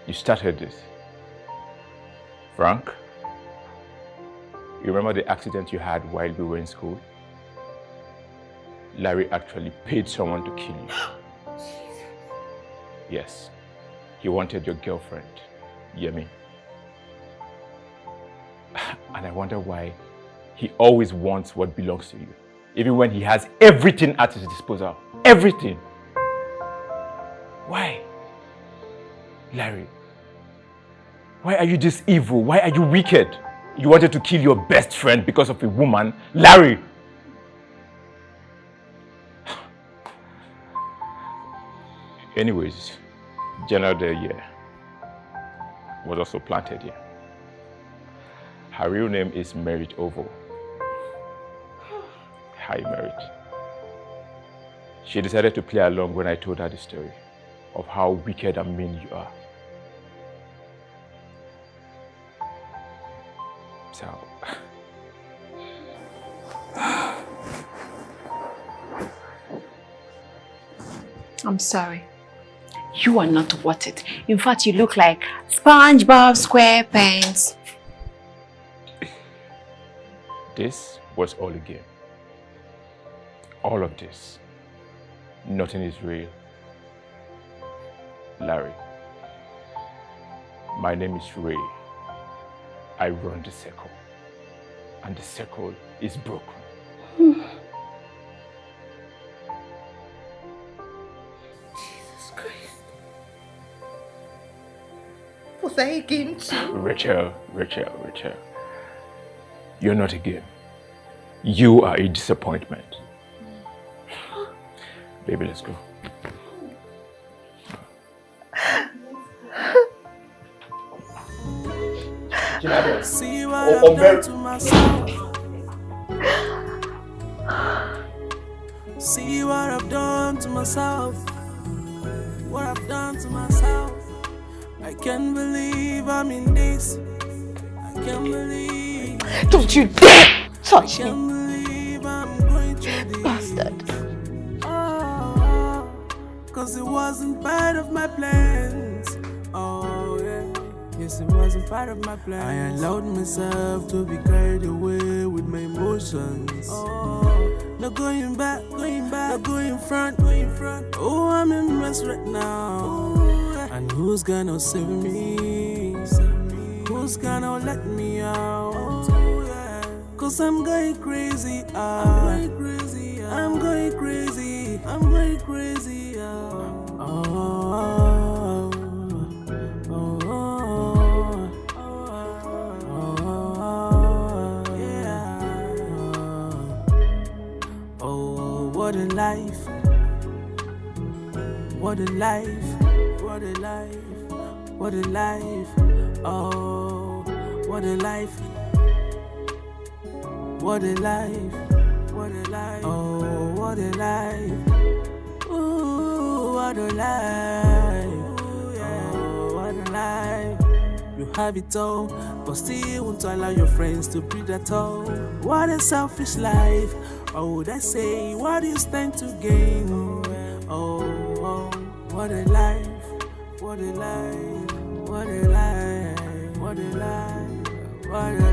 You started this. Frank, You remember the accident you had while we were in school? Larry actually paid someone to kill you. Yes, he wanted your girlfriend, Yemi. And I wonder why he always wants what belongs to you, even when he has everything at his disposal. Everything. Why? Larry, why are you this evil? Why are you wicked? You wanted to kill your best friend because of a woman? Larry! Anyways, General Dikeh was also planted here. Her real name is Merit Oval. Hi, Merit. She decided to play along when I told her the story of how wicked and mean you are. So... I'm sorry. You are not worth it. In fact, you look like SpongeBob SquarePants. This was all a game. All of this. Nothing is real. Larry, my name is Ray. I run the circle. And the circle is broken. Was I a game too? Rachel. You're not a game. You are a disappointment. Baby, let's go. See what I've done to myself. See what I've done to myself. What I've done to myself. I can't believe I'm in this. I can't believe. Don't you dare touch I can't believe I'm going through this. Bastard. Oh, cause it wasn't part of my plans. Oh yeah. Yes, it wasn't part of my plans. I allowed myself to be carried away with my emotions. Oh, no going back, no going front. Oh, I'm in mess right now. Oh, and who's gonna save me? Who's gonna let me out? Oh, yeah. Cause I'm going crazy. I'm going crazy. What a life. What a life. What a life. What a life. Oh, what a life. What a life. What a life. Oh, what a life. Ooh, what a life. Oh, what a life. You have it all, but still won't allow your friends to breathe at all. What a selfish life. Oh, would I say, what do you stand to gain? Oh, what a life. What a life. What a life. What a life. What a